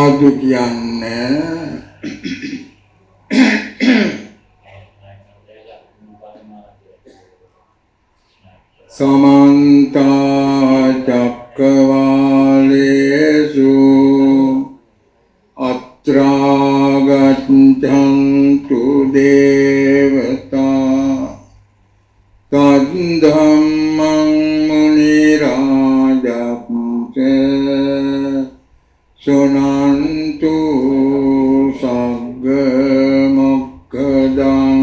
සාදු කියන්නේ සමන්ත චක්කවාලේසු අත්‍රා ගච්ඡන්තු දේවතා තද්ධම්මං මුනි රාජස්ස සුනන්තු සග්ග මොක්ඛදං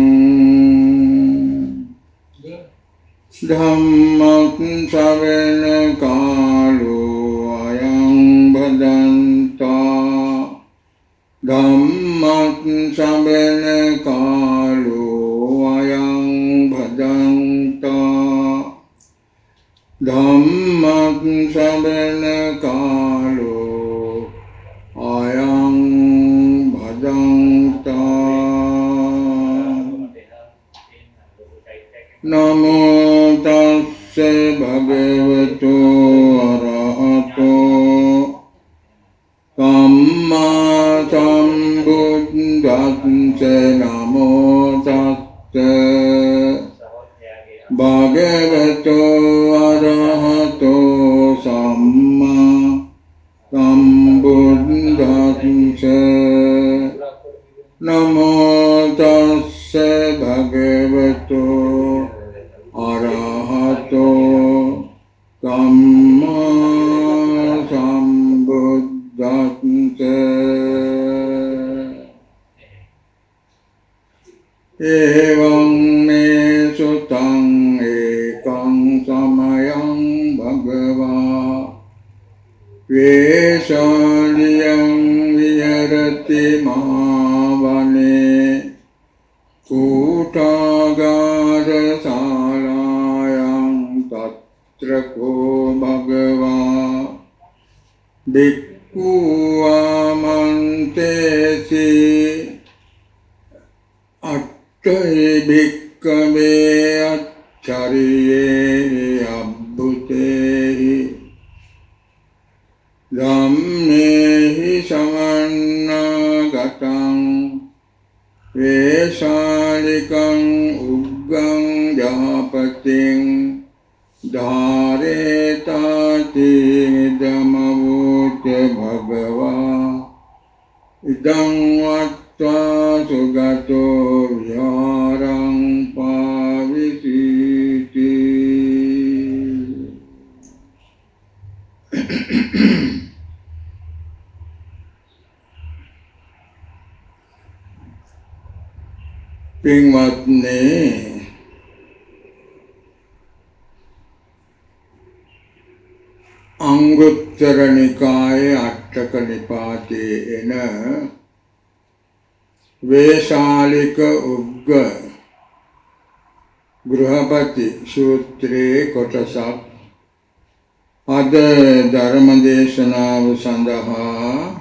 ධම්මං ශ්‍රවණ කාලෝ අයං භදන්තා ධම්මං ශ්‍රවණ කාලෝ අයං භදන්තා ධම්මං ශ්‍රවණ කාලෝ අයං භදන්තා නමෝ තස්ස භගවතු අරහතෝ සම්මා සම්බුද්දස්ස නමෝ තස්ස භගවතු අරහතෝ සම්මා සම්බුද්දස්ස නමෝ තස්ස භගවතු අරහතෝ සම්මා සම්බුද්දස්ස එවං මේ සුතං ඒකං සමයං භගවා වේශාලියං විහෙරති මහවනේ කූටාගාර ශාලායං තත්‍ර කෝ භගවා භික්ඛු ආමන්තේසි අට්ඨේ භික්ඛවේ අච්චරියේ අබ්බුතේ ධම්මේහි සමන්නාගතං වේශාලිකං උග්ගං ජාපතින් ධාරේතාති ධමවෝච භගවා ඉදං වත්වා සුගතෝ විහාරං පාවිසීති පින්වත්නි අංගුත්තර නිකායේ අට්ඨක නිපාතේ එන වේශාලික උග්ග ගෘහපති සූත්‍රයේ කොටසක් අද ධර්ම දේශනාව සඳහා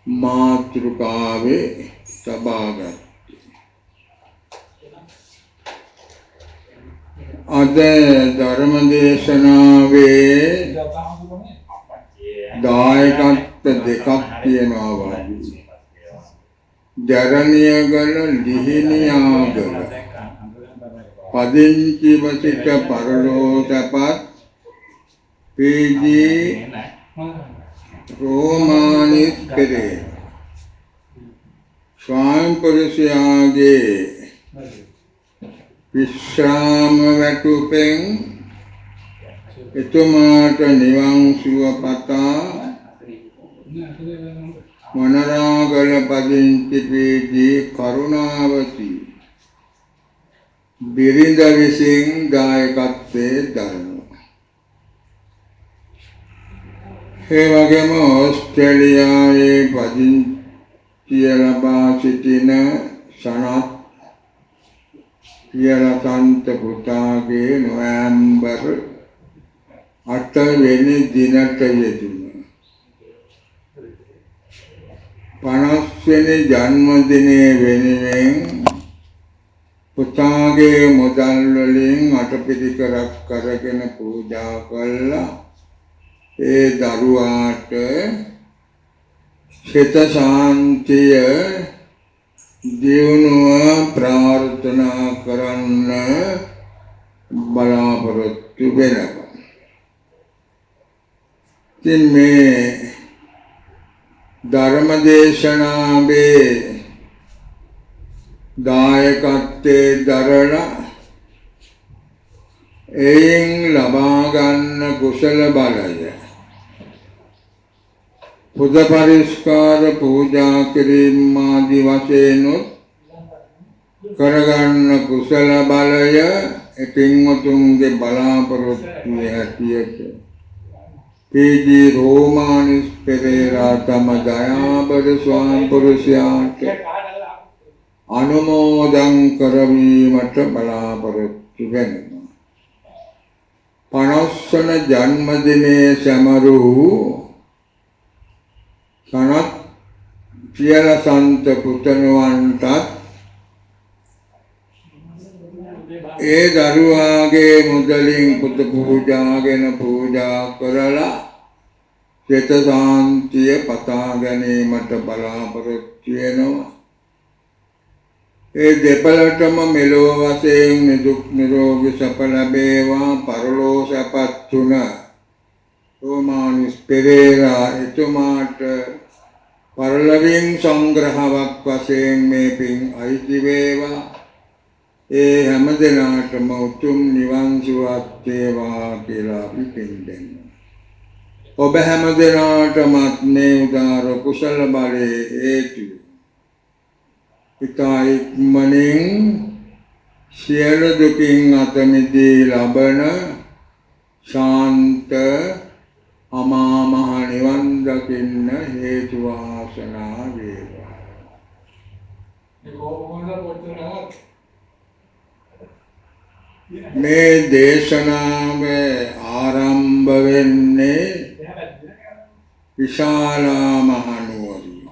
මාතෘකාවේ සබාගත් අද ධර්ම දේශනාවේ දායකත්ව දෙකක් තියෙනවා වගේ. ජරණියගල ලිහිණියාගල පදිංචිව සිට පරලෝසපත් පීජී රෝමානිස් පෙරේ ස්වාමි පුරුෂයාගේ විශ්‍රාම වැටුපෙන් එතුමාට නිවන් සුව පතා මොනරාගල පදිංචි පීජී කරුණාවති බිරිඳ විසින් දායකත්වයේ දරනවා. ඒ වගේම ඕස්ට්‍රේලියාවේ පදිංචිය ලබා සිටින සනත් පියරසන්ත පුතාගේ නොවැම්බර් 8 වෙනි දිනට යෙදුණා. 50 වෙනි ජන්මදිනයේ වෙනුවෙන් පුතාගේ මුදල් වලින් අටපිරිකරක් කරගෙන පූජා කළා. ඒ දරුවාට සිත ශාන්තිය දියුණුව ප්‍රාර්ථනා කරන්න බලාපොරොත්තු වෙනවා. ඉතින් මේ ධර්ම දේශනාවේ දායකත්වයේ දරලා එයින් ලබා ගන්න කුසල බලය පුද පරිස්කාර පූජා කිරීම ආදී වශයෙන් කරගන්න කුසල බලය එකින්වතුන්ගේ බලාපොරොත්තු හැටියට පීඩි රෝමානිස් පෙරේරා තම දයාබර ස්වාම පුරුෂයාට අනුමෝදන් කරවීමට බලාපොරොත්තු වෙනවා. 50 වන ජන්මදිනයේ සමරු සනත් සියලු සන්ත පුතණුවන්ට ඒ දරුවාගේ මුදලින් පුත පූජාගෙන පූජා කරලා සිත සාන්තිය පතා ගැනීමට බලාපොරොත්තු වෙනවා. ඒ දෙපළටම මෙලොව වශයෙන් නිදුක් නිරෝගී සැප ලැබේවා. පරලෝ සැපත් තුන රෝමානිස් පෙරේරා එතුමාට පරලොවින් සංග්‍රහයක් වශයෙන් මේ පින් අයිති වේවා. ඒ හැම දිනාටම උතුම් නිවන් සුවත් වේවා කියලා අපි පින් දෙනවා. ඔබ හැම දිනාටමත් මේ උදාර කුසල බලයේ හේතු ඉතා ඉක්මනින් සියලු දුකින් අත මිදී ලබන ශාන්ත අමා මහ නිවන් දකින්න හේතු වාසනා වේවා. මේ දේශනාව ආරම්භ වෙන්නේ විශාලා මහනුවරින්.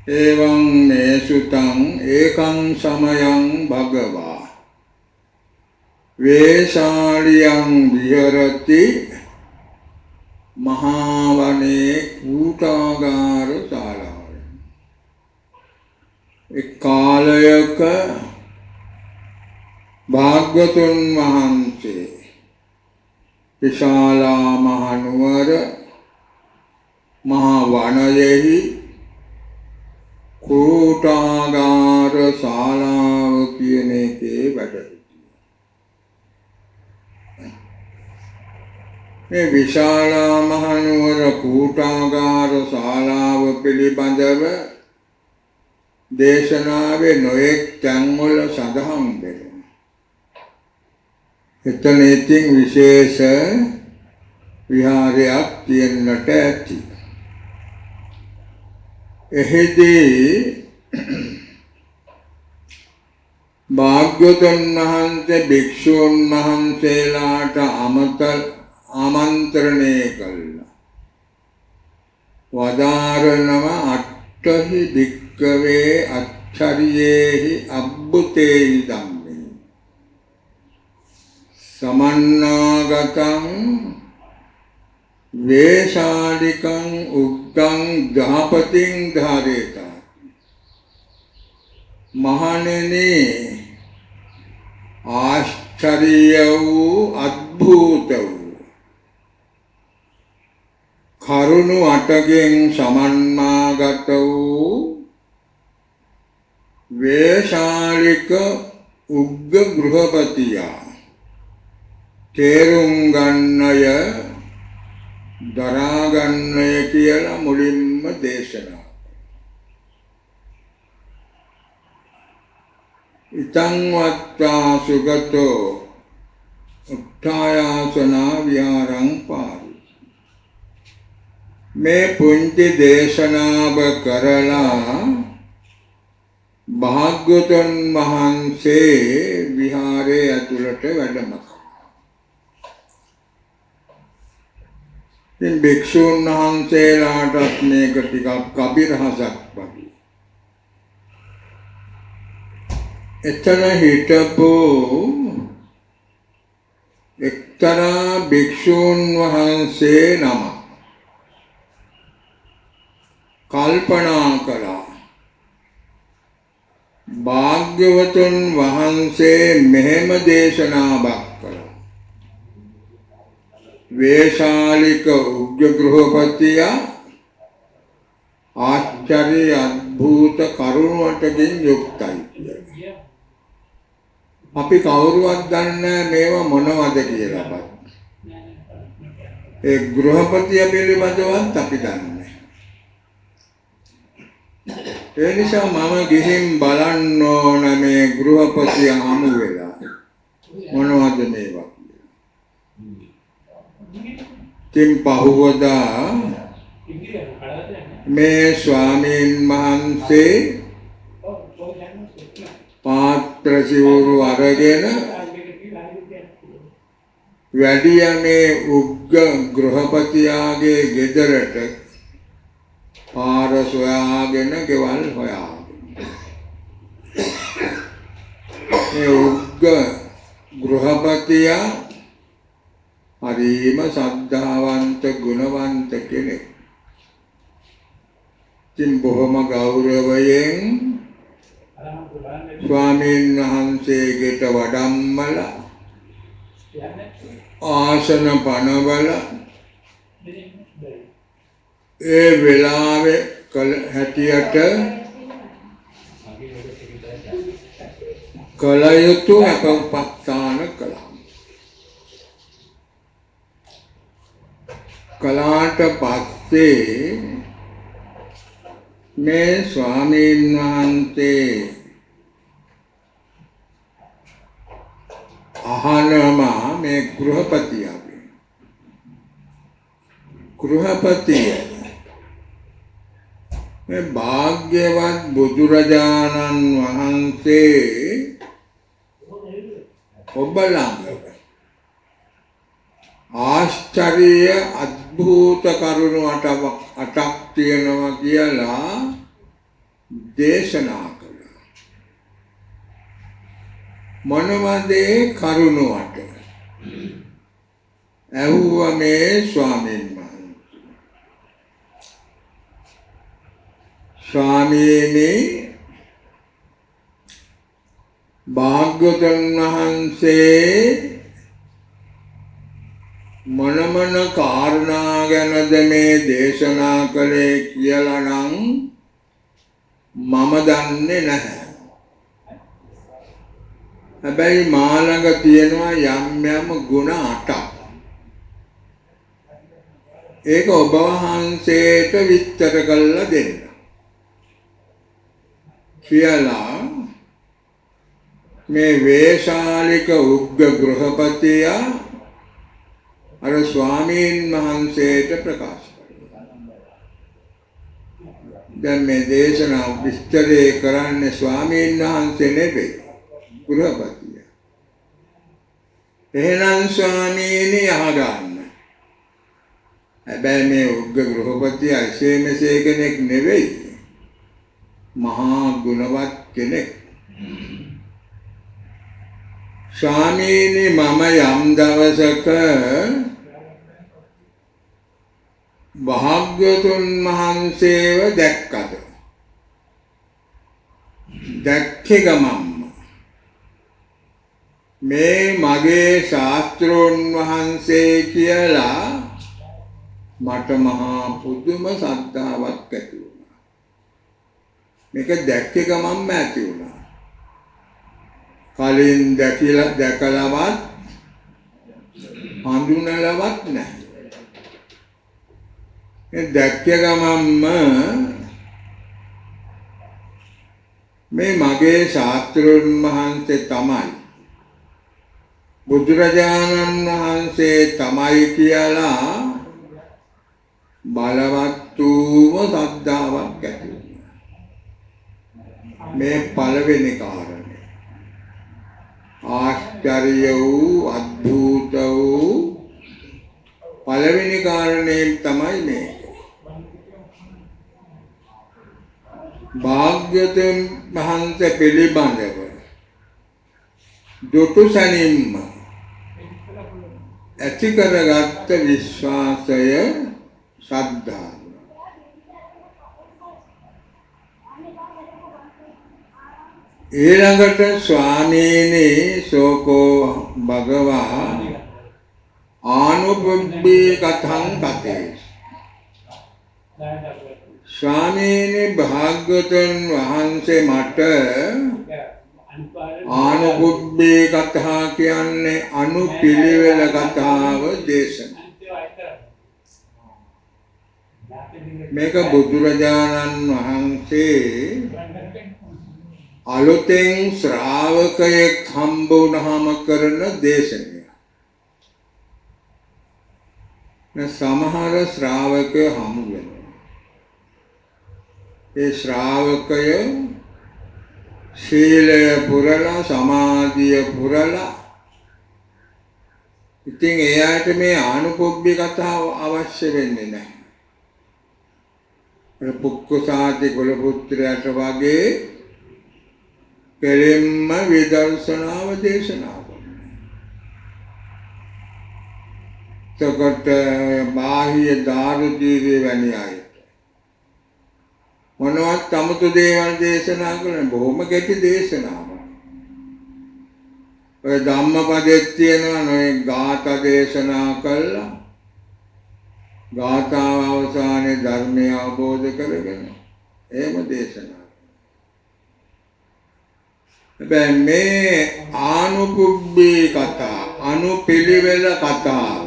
එවං මේ සුතං ඒකං සමයං භගවා වේශාලියං විහෙරති මහා වනේ කූටාගාර ශාලාවේ. එක් කාලයක භාග්‍යවතුන් වහන්සේ විශාලා මහනුවර මහා වනයෙහි කූටාගාර ශාලාව කියන එකේ වැඩ සිටියා. මේ විශාලා මහනුවර කූටාගාර ශාලාව පිළිබඳව දේශනාවේ නොයෙක් තැන්වල සඳහන් වෙනවා. එතන ඉතින් විශේෂ විහාරයක් තියෙන්නට ඇති. එහිදී භාග්‍යවතුන් වහන්සේ භික්ෂූන් වහන්සේලාට ආමන්ත්‍රණය කළා. වදාරනම අට්ඨහි භික්ඛවේ අච්චරියේහි අබ්බුතේහි ධම්මේ සමන්නාගතං වේශාලිකං උක්කං දහපතින් ධාරේතා. මහණෙනි, ආශ්චර්ය වූ අද්භූත වූ කරුණු අටගෙන් සමන්නාගත වූ වේශාලික උග්ග ගෘහපතියා තේරුම් ගන්නය දරාගන්නය කියලා මුලින්ම දේශනා. ඉතං වත්තා සුගතෝ උත්ථායාසනා විහාරං පාරි. මේ පුංචි දේශනාව කරලා භාග්‍යවතුන් වහන්සේ විහාරයේ ඇතුළට වැඩම කළා. ඉතින් භික්ෂූන් වහන්සේලාටත් මේක ටිකක් අභිරහසක් වගේ. එතන හිටපු එක්තරා භික්ෂූන් වහන්සේ නම කල්පනා කළා. භාග්‍යවතුන් වහන්සේ මෙහෙම දේශනාවක් කළා. වේශාලික උග්ග ගෘහපතියා ආශ්චර්ය අద్භූත කරුණාවටකින් යුක්තයි කියලා. අපි කවුරුවත් දන්නේ මේවා මොනවද කියලාවත්. ඒ ගෘහපතිය පිළිබඳවත් අපි දන්නේ. ඒ නිසා මම ගිහින් බලන්න ඕන මේ ගෘහපතිය හමු වෙලා මොනවද මේවා. තින් පහුවදා මේ ස්වාමීන් වහන්සේ පාත්‍ර සිවුරු අරගෙන වැඩිය මේ උග්ග ගෘහපතියාගේ ගෙදරට පාර සොයාගෙන ගෙවල් හොයාගෙන මේ උග්ග ගෘහපතියා හරිම ශ්‍රද්ධාවන්ත ගුණවන්ත කෙනෙක්. ඉතින් බොහොම ගෞරවයෙන් ස්වාමීන් වහන්සේගෙට වඩම්මලා ආසන පනවල ඒ වෙලාවේ කල හැටියට කල යුතු අපපස්ථාන කළා. කලාට පස්සේ මේ ස්වාමීන් වහන්සේ අහනවා මේ ගෘහපතිය මේ භාග්‍යවත් බුදුරජාණන් වහන්සේ ඔබ ළඟ ආශ්චර්ය අద్භූත කරුණු අටක් තියෙනවා කියලා දේශනා කළා. මොනවද කරුණු අට? ඇහුවා මේ ස්වාමීන් වහන්සේ. ස්වාමීනි, භාග්‍යවතුන් වහන්සේ මොන කාරණා ගැනද මේ දේශනා කළේ කියලා නම් මම දන්නේ නැහැ. හැබැයි මා ළඟ තියෙනවා යම් ගුණ 8ක්. ඒක ඔබ වහන්සේට විස්තර කරලා දෙන්න කියලා මේ වේශාලික උග්ග ගෘහපතියා අර ස්වාමීන් වහන්සේට ප්‍රකාශ කළා. දැන් මේ දේශනාව විස්තරේ කරන්නේ ස්වාමීන් වහන්සේ නෙවෙයි, ගෘහපතිය. එහෙනම් ස්වාමීනි අහගන්න. හැබැයි මේ උග්ග ගෘහපතිය එසේ මෙසේ කෙනෙක් නෙවෙයි, මහා ගුණවත් කෙනෙක්. ස්වාමීනි, මම යම් දවසක භාග්‍යවතුන් වහන්සේව දැක්කද? දැක්කේ ගමම්ම මේ මගේ ශාස්ත්‍රෝන් වහන්සේ කියලා මට මහා පුදුම ශ්‍රද්ධාවක් ඇති වුණා. මේක දැක්කේ ගමම්ම ඇති වුණා. කලින් දැකලවත් හඳුනලවත් නැහැ. දැක්ක ගමම්ම මේ මගේ ශාස්ත්‍රඥ වහන්සේ තමයි, බුදුරජාණන් වහන්සේ තමයි කියලා බලවත් වූ ශ්‍රද්ධාවක් ඇති වුණා. මේ පළවෙනි කාරණය. ආශ්චර්ය වූ අద్භූත වූ පළවෙනි කාරණේ තමයි මේ. භාග්‍යවතුන් වහන්සේ පිළිබඳව දුටු සැනින්ම ඇති කරගත්ත විශ්වාසය, ශ්‍රද්ධාව. ඊළඟට ස්වාමීනි සෝකෝ භගවා ආනුපුබ්බී කතං කතේ ස්වාමීනි භාග්‍යවතුන් වහන්සේ මට ආනුපුබ්බී කතා කියන්නේ අනුපිළිවෙල කතාව දේශනා. මේක බුදුරජාණන් වහන්සේ අලුතෙන් ශ්‍රාවකයෙක් හම්බ වුණාම කරන දේශනය. සමහර ශ්‍රාවකයෝ හමු වෙනවා. ඒ ශ්‍රාවකය ශීලය පුරලා සමාධිය පුරලා ඉතින් එයාට මේ ආනුපොබ්බි කතාව අවශ්‍ය වෙන්නේ නැහැ. පුක්කුසාති කුල පුත්‍රයාට වගේ කෙලින්ම විදර්ශනාව දේශනා තකොට බාහිය දාරුදීගේ වැනි අය මොනවත් අමුතු දේවල් දේශනා කරන බොහොම කෙටි දේශනාවක්. ඔය ධම්මපදෙත් තියෙනවා නොයේ ගාථා දේශනා කළා. ගාථාව අවසානයේ ධර්මය අවබෝධ කරගෙන එහෙම දේශනා. හැබැයි මේ ආනුපුබ්බී කතා අනුපිළිවෙල කතාව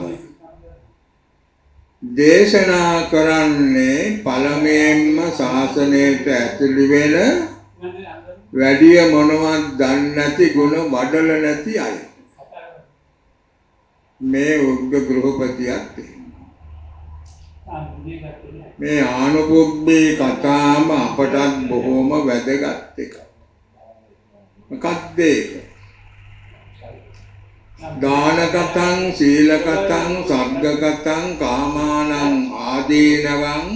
දේශනා කරන්නේ පළමුවෙන්ම ශාසනයට ඇතුළු වෙන වැඩිය මොනවත් දන්නේ නැති ගුණ වඩල නැති අය. මේ උග්ග ගෘහපතියක් මේ ආනුපුබ්බී කතාම අපටත් බොහොම වැදගත් එකක්. මොකක්ද ඒක? දාන කතං සීල කතං සග්ග කතං කාමානං ආදීනවං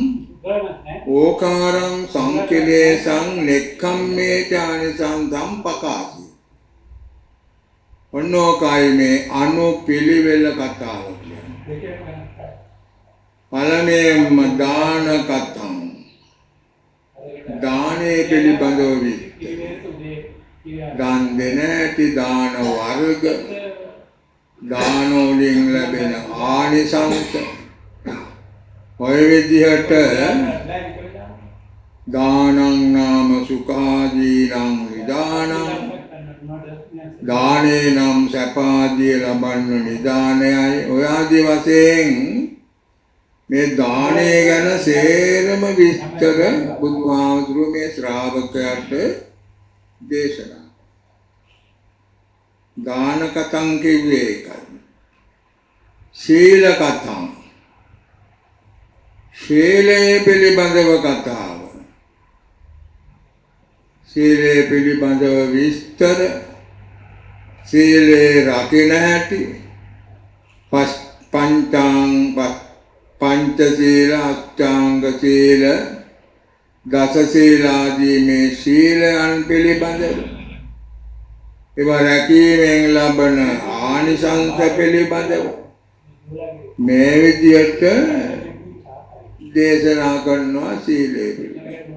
ඕකාරං සංකිලේසං නෙක්ඛම්මේ ඥානසං සම්පකාසි. ඔන්නෝකයි මේ අනුපිළිවෙල කතාව කියන්නේ. පළමුවෙන්ම දාන කතං දානේ පිළිබඳව දන් දෙන ඇති දාන වර්ග දාන වලින් ලැබෙන ආනිසංස ඔය විදිහට දානං නාම සුඛාදීනං විදානං දානේ නම් සපාදී ලබන්න නිදානයයි ඔය ආදී වශයෙන් මේ දානේ ගැන සේරම විස්තර බුදුහාමුදුරුවෝ මේ ශ්‍රාවකයාට දේශනා. දාන කතං කිව්වේ ඒකයි. සීල කතං ශීලයේ පිළිබඳව කතාව. සීලයේ පිළිබඳව විස්තර සීලේ රකින්න හැටි පංචශීල අෂ්ටාංග සීල දස සීලාදී මේ සීලයන් පිළිබඳව ඒවා රැකීමෙන් ලබන ආනිසංස පිළිබඳව මේ විදියට දේශනා කරනවා සීලය පිළිබඳව.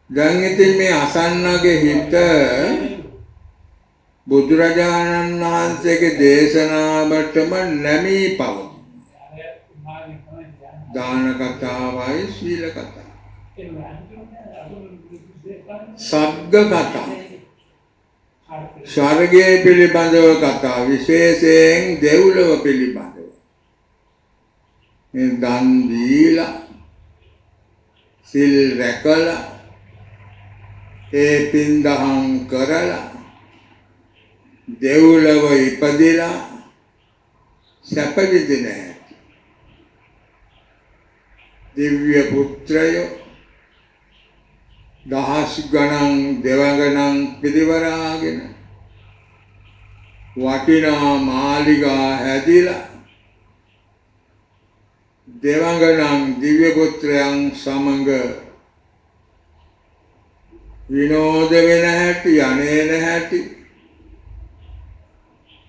දැන් ඉතින් මේ අසන්නගේ හිත බුදුරජාණන් වහන්සේගේ දේශනාවටම නැමී පවතී. දාන කතාවයි සීල කතාව. සග්ග කතාව ස්වර්ගයේ පිළිබඳව කතා විශේෂයෙන් දෙව්ලොව පිළිබඳව. මේ දන් දීලා සිල් රැකලා ඒ පින්දහම් කරලා දෙව්ලොව ඉපදිලා සැප විඳින හැටි. දිව්‍ය පුත්‍රයෝ දහස් ගණන් දෙවඟනන් පිරිවරාගෙන වටිනා මාලිගා හැදිලා දෙවඟනන් දිව්‍ය පුත්‍රයන් සමග විනෝද වෙන හැටි යන්නේ නැහැටි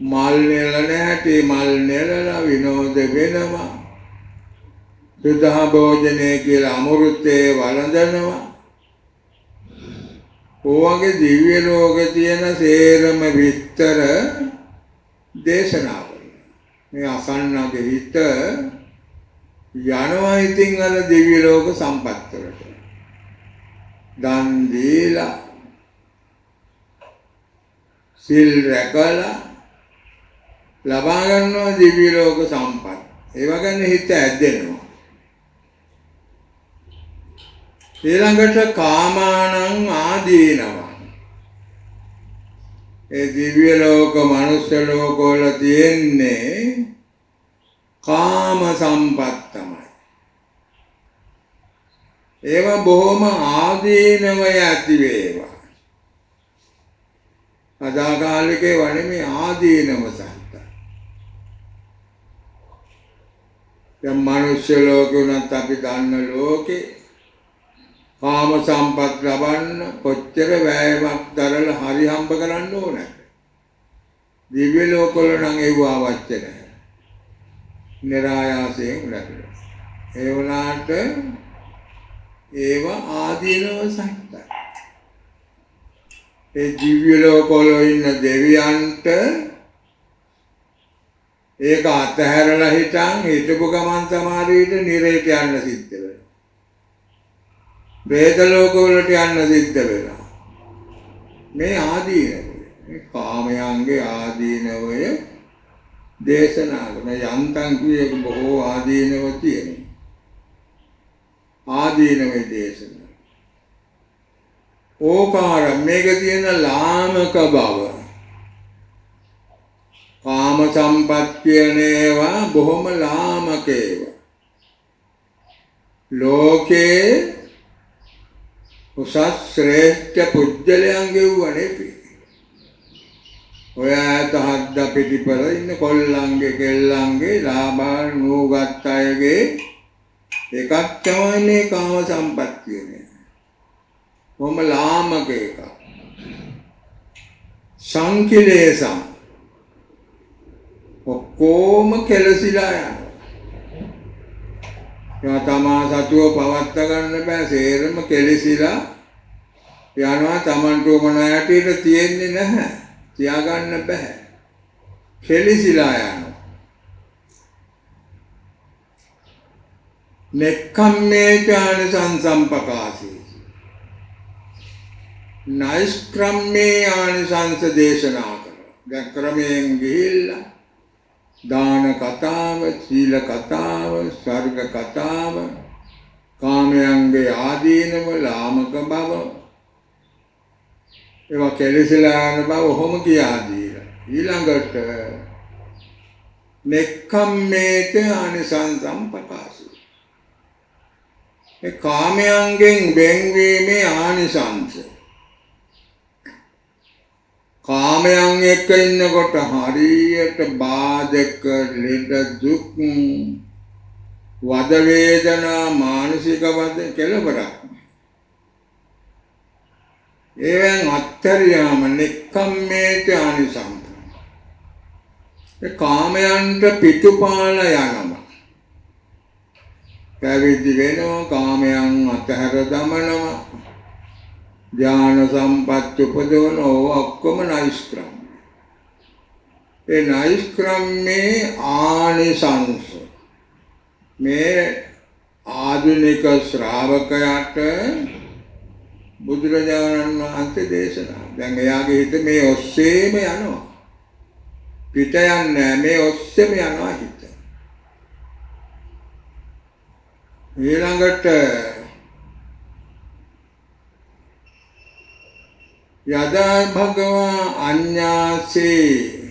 මල් නෙලන හැටි මල් නෙලලා විනෝද වෙනවා. සුදා භෝජනේ කියලා අමෘතේ වළඳනවා. ඕවගේ දිව්‍ය ලෝකේ තියෙන සේරම විස්තර දේශනා කරනවා. මේ අසන්නගේ හිත යනවා ඉතින් අර දිව්‍ය ලෝක සම්පත් වලට. දන් දීලා සිල් රැකලා ලබා ගන්නවා දිව්‍ය ලෝක සම්පත්. ඒව ගැන හිත ඇදෙනවා. ඊළඟට කාමානං ආදීනවා. ඒ දිව්‍ය ලෝක මනුෂ්‍ය ලෝක වල තියෙන්නේ කාම සම්පත් තමයි. ඒවා බොහොම ආදීනවය ඇති වේවා. අදාකාලිකේ වනේ මේ ආදීනව සහිත. දැන් මනුෂ්‍ය ලෝකේ උනත් අපි දන්න ලෝකේ කාම සම්පත් ලබන්න කොච්චර වෑයමක් දරලා හරි හම්බ කරන්න ඕනද? දිව්‍ය ලෝකවල නම් ඒව අවශ්‍ය නැහැ. නිරායාසයෙන් ලැබෙනවා. ඒ වුණාට ඒව ආදීනව සහිතයි. ඒ දිව්‍ය ලෝකවල ඉන්න දෙවියන්ට ඒක අතහැරලා හිටපු ගමන් සමහර විට නිරේට යන්න සිද්ධ වෙනවා. ප්‍රේත ලෝකවලට යන්න සිද්ධ වෙනවා. මේ ආදීනවය. මේ කාමයන්ගේ ආදීනවය දේශනා කරන යන්තම් කියේ බොහෝ ආදීනව තියෙනවා. ආදීනවේ දේශනා. ඕකාර මේක තියෙන ලාමක බව. කාම සම්පත් කියන ඒවා බොහොම ලාමක ඒවා. ලෝකේ උසස් ශ්‍රේෂ්ඨ පුජ්‍යලයන්ගේ වනේ. ඔය තහද්ද පිටිපර ඉන්න කොල්ලන්ගේ කෙල්ලන්ගේ ලාභාන් නූගත් අයගේ එකක් තමයි මේ කාම සම්පත් කියන්නේ. මොම ලාමක එක. සංකිලේසං ඔක්කොම කෙලසිලා යනවා. තමා සතුව පවත්ත ගන්න බෑ සේරම කෙලසිලා යනවා. Tamanට උමන යටියට තියෙන්නේ නැහැ. තියාගන්න බෑ. කෙලසිලා යනවා. නෙක්ඛම්මේ ඥානසංසම්පකාසී නෛෂ්ක්‍රම්මේ ආනිසංස දේශනා කරනවා. දැන් ක්‍රමයෙන් ගිහිල්ලා දාන කතාව, සීල කතාව, ස්වර්ග කතාව, කාමයන්ගේ ආදීනව, ලාමක බව, ඒවා කෙලෙසලා යන බව ඔහොම කියා දීලා. ඊළඟට නෙක්ඛම්මේත ආනිසංසම් ප්‍රකාශය. ඒ කාමයන්ගෙන් වෙන්වීමේ ආනිසංස. කාමයන් එක්ක ඉන්නකොට හරියට බාධක, ලෙඩ, දුක්, වද වේදනා, මානසික වද කෙලවරක්. ඒවෙන් අත්තරියාම නෙක්ඛම්මේත ආනිසංස. ඒ කාමයන්ට පිටුපාල යනවා. පැවිදි වෙනවා, කාමයන් අතහැර දමනවා. ඥාන සම්පත් උපදවන ඔක්කොම නෛෂ්ක්‍රම්‍ය. ඒ නෛෂ්ක්‍රම්‍යේ ආනිසංස මේ ආධුනික ශ්‍රාවකයාට බුදුරජාණන් වහන්සේ දේශනා. දැන් එයාගේ හිත මේ ඔස්සේම යනවා. පිට යන්නේ මේ ඔස්සේම යනවා හිත. ඊළඟට යදා භගවා අඤ්ඤාසේ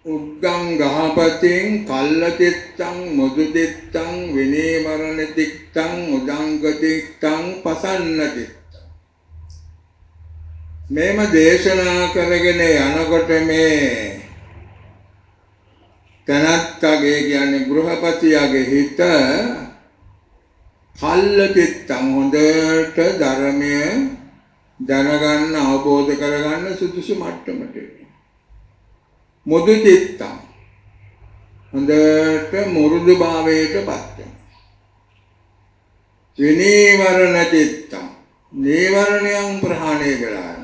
උග්ගං ගහපතින් කල්ලතිත්තං මුදුතිත්තං විනීමරණතිත්තං උදංගතිත්තං පසන්නතිත්තං. මේම දේශනා කරගෙන යනකොට මේ තනත්තගේ කියන්නේ ගෘහපතියාගේ හිත කල්ලතිත්තං හොඳට ධර්මය දැනගන්න, අවබෝධ කරගන්න සුදුසු මට්ටමට. මුදුතිත්තං හොඳට මුරුදු භාවයට පත් වෙනවා. විනීවරණ චිත්තං නීවරණයන් ප්‍රහාණය කළා.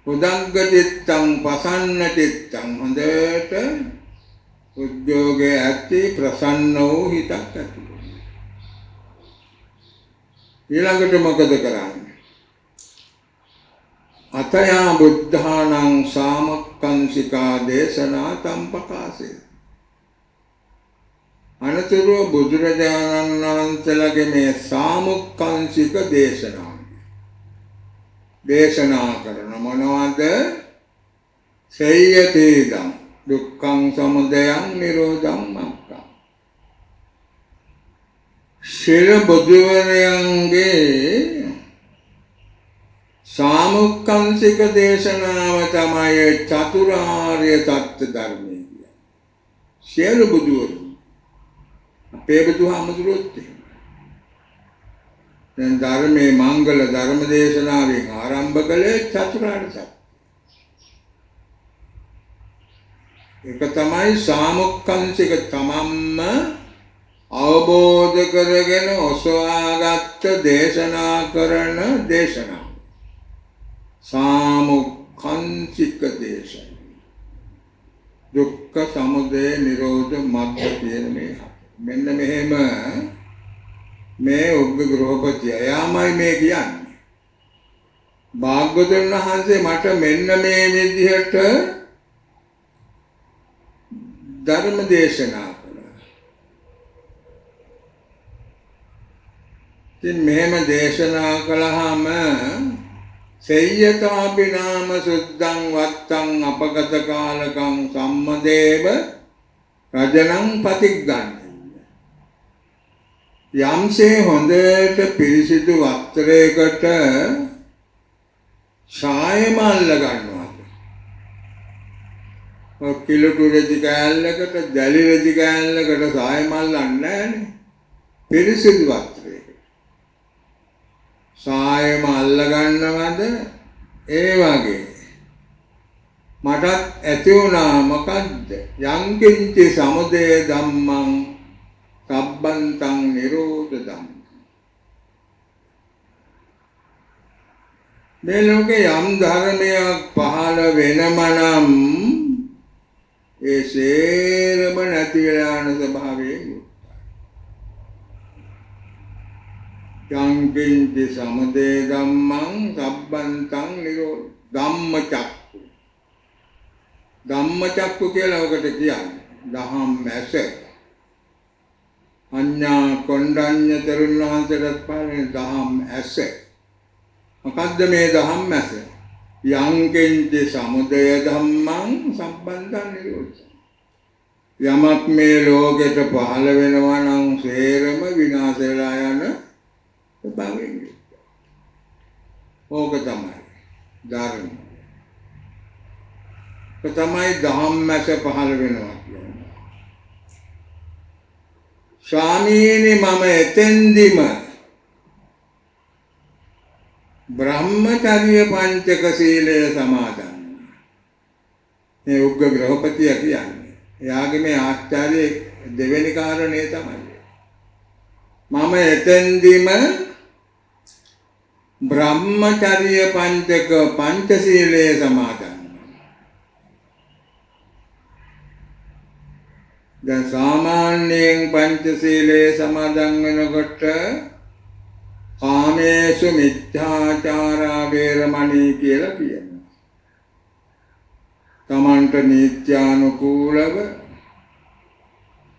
උදග්ග චිත්තං පසන්න චිත්තං හොඳට උද්‍යෝගයේ ඇති ප්‍රසන්න වූ හිතක් ඇති. ඊළඟට මොකද කරන්නේ? අතයා බුද්ධානං සාමක්ඛංසිකා දේශනා තම්පකාසේ. අනතුරු බුදුරජාණන් වහන්සේලාගේ මේ සාමුක්ඛංසික දේශනා කරන මොනවද? සේයතේදං දුක්ඛං සමුදයං නිරෝධං මග්ගං. ශිර බුදුවරයන්ගේ සාමුක්ඛංසික දේශනාව තමයි චතුරාර්ය සත්‍ය ධර්මය කියන්නේ. සියලු බුදුවරු අපේ බුදුහාමුදුරුවෝත් දැන් ධර්මයේ මංගල ධර්ම දේශනාවෙන් ආරම්භ කළේ චතුරාර්ය සත්‍ය. ඒක තමයි සාමුක්ඛංසික තමම්ම අවබෝධ කරගෙන ඔසවාගත් දේශනා කරන දේශනාව. සාමුක්ඛංසික දේශන. දුක්ඛ සමුදය නිරෝධ මග්ග කියන මෙන්න මෙහෙම මේ උග්ග ගෘහපති එයාමයි මේ කියන්නේ. භාග්‍යවතුන් වහන්සේ මට මෙන්න මේ විදිහට ධර්ම දේශනා කළා. ඉතින් මෙහෙම දේශනා කළාම සේයතාපි නාම සුද්ධං වත්තං අපගත කාලකං සම්මදේව රජනං පතිග්ගණ්ඨ. යම්සේ හොඳට පිරිසිදු වස්ත්‍රයකට ඡායම අල්ල ගන්නවාද? ඔය කිලුටු රෙදි කෑල්ලකට දැලි රෙදි කෑල්ලකට ඡායම අල්ලන්නේ නැහනේ. පිරිසිදු වස්ත්‍රයකට ඡායම අල්ල ගන්නවද? ඒ වගේ මටත් ඇති වුණා මොකද්ද? යංකින්ච සමුදය ධම්මං සබ්බන්තං නිරෝධ ධම්ම. මේ ලෝකේ යම් ධර්මයක් පහළ වෙනම නම් ඒ සේරම නැති වෙලා යන ස්වභාවයෙන් යුක්තයි. යංකින්ච සමුදය ධම්මං සබ්බන්තං නිරෝධ ධම්මචක්ඛු. ධම්මචක්ඛු කියලා ඔකට කියන්නේ දහම් ඇස. අඤ්ඤා කොණ්ඩඤ්ඤ තෙරුන් වහන්සේට පාරේ දහම් ඇස. මොකද්ද මේ දහම් ඇස? යංකින්ච සමුදය ධම්මං සම්බන්ධං නිරෝධ. යමක් මේ ලෝකෙට පහළ වෙනවා නම් සේරම විනාශ වෙලා යන ස්වභාවයෙන් යුක්තයි. ඕක තමයි ධර්ම. ඒක තමයි දහම් ඇස පහළ වෙනවා කියන්නේ. ස්වාමීනි මම එතෙන්දිම බ්‍රහ්මචර්ය පංචක සීලය සමාදන්. මේ උග්ග ගෘහපතිය කියන්නේ. එයාගේ මේ ආචාර්ය දෙවෙනි කාරණේ තමයි. මම එතෙන්දිම බ්‍රහ්මචර්ය පංච සීලය සමාදන්. දැන් සාමාන්‍යයෙන් පංචශීලයේ සමාදන් වෙනකොට කාමේසු මිච්ඡාචාරා වේරමණී කියලා කියනවා. තමන්ට නීත්‍යානුකූලව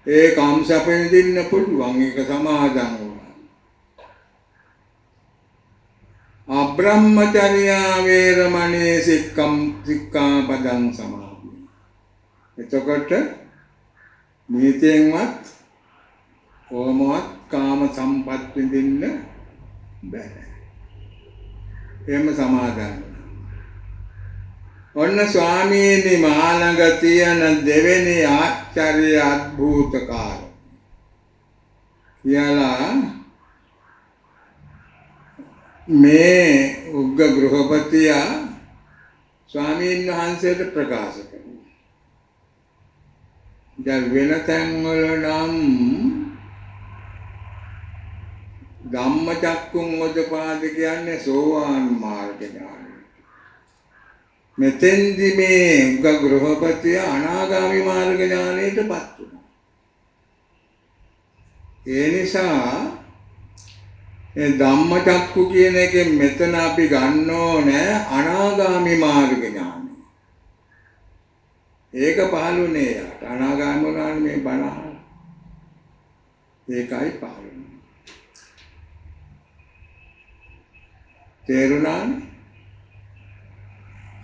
ඒ කාමසපෙන් දෙන්න පුළුවන් ඒක සමාදන් වුණා. අබ්‍රහ්මචර්යා වේරමණී සික්ඛාපදං සමාදන්. එතකොට නීතියෙන්වත් කොහොමවත් කාම සම්පත් විඳින්න බෑ. එහෙම සමාදන්. ඔන්න ස්වාමීනි මාළඟ තියෙන දෙවෙනි ආචාර්ය අద్භූත කාර්ය කියලා මේ උග්ග ගෘහපතියා ස්වාමීන් වහන්සේට ප්‍රකාශ කරනවා. දැන් වෙන තැන්වල නම් ධම්මචක්කුං උදපාද කියන්නේ සෝවාන් මාර්ග ඥානය. මෙතෙන්දි මේ ගෘහපතිය අනාගාමී මාර්ග ඥානයටපත් වුණා. ඒ නිසා මේ ධම්මචක්කු කියන එකෙන් මෙතන අපි ගන්න ඕනේ අනාගාමී මාර්ග ඥානය. ඒක පහළුනේ යාට අනාගාමී වුණානේ මේ බණ. ඒකයි පහළුනේ. තේරුණානේ?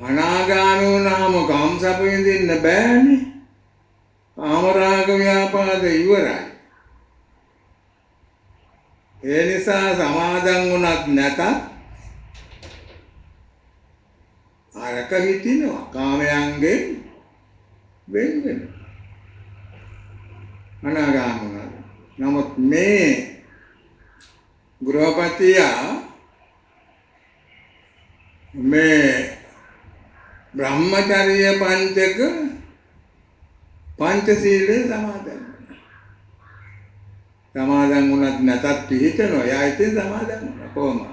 අනාගාමී වුණාම කාමසප්ප විඳින්න බෑනේ. කාමරාග ව්‍යාපාද ඉවරයි. ඒ නිසා සමාදන් වුණත් නැතත් අරක හිටිනවා කාමයන්ගෙන් වෙන් වෙනවා. අනාගාමී වුණා. නමුත් මේ ගෘහපතියා මේ බ්‍රහ්මචර්ය පංචක පංචශීලයේ සමාදන් වුණත් නැතත් පිළිතනවා. එයා ඉතින් සමාදන් වුණා කොහොමද?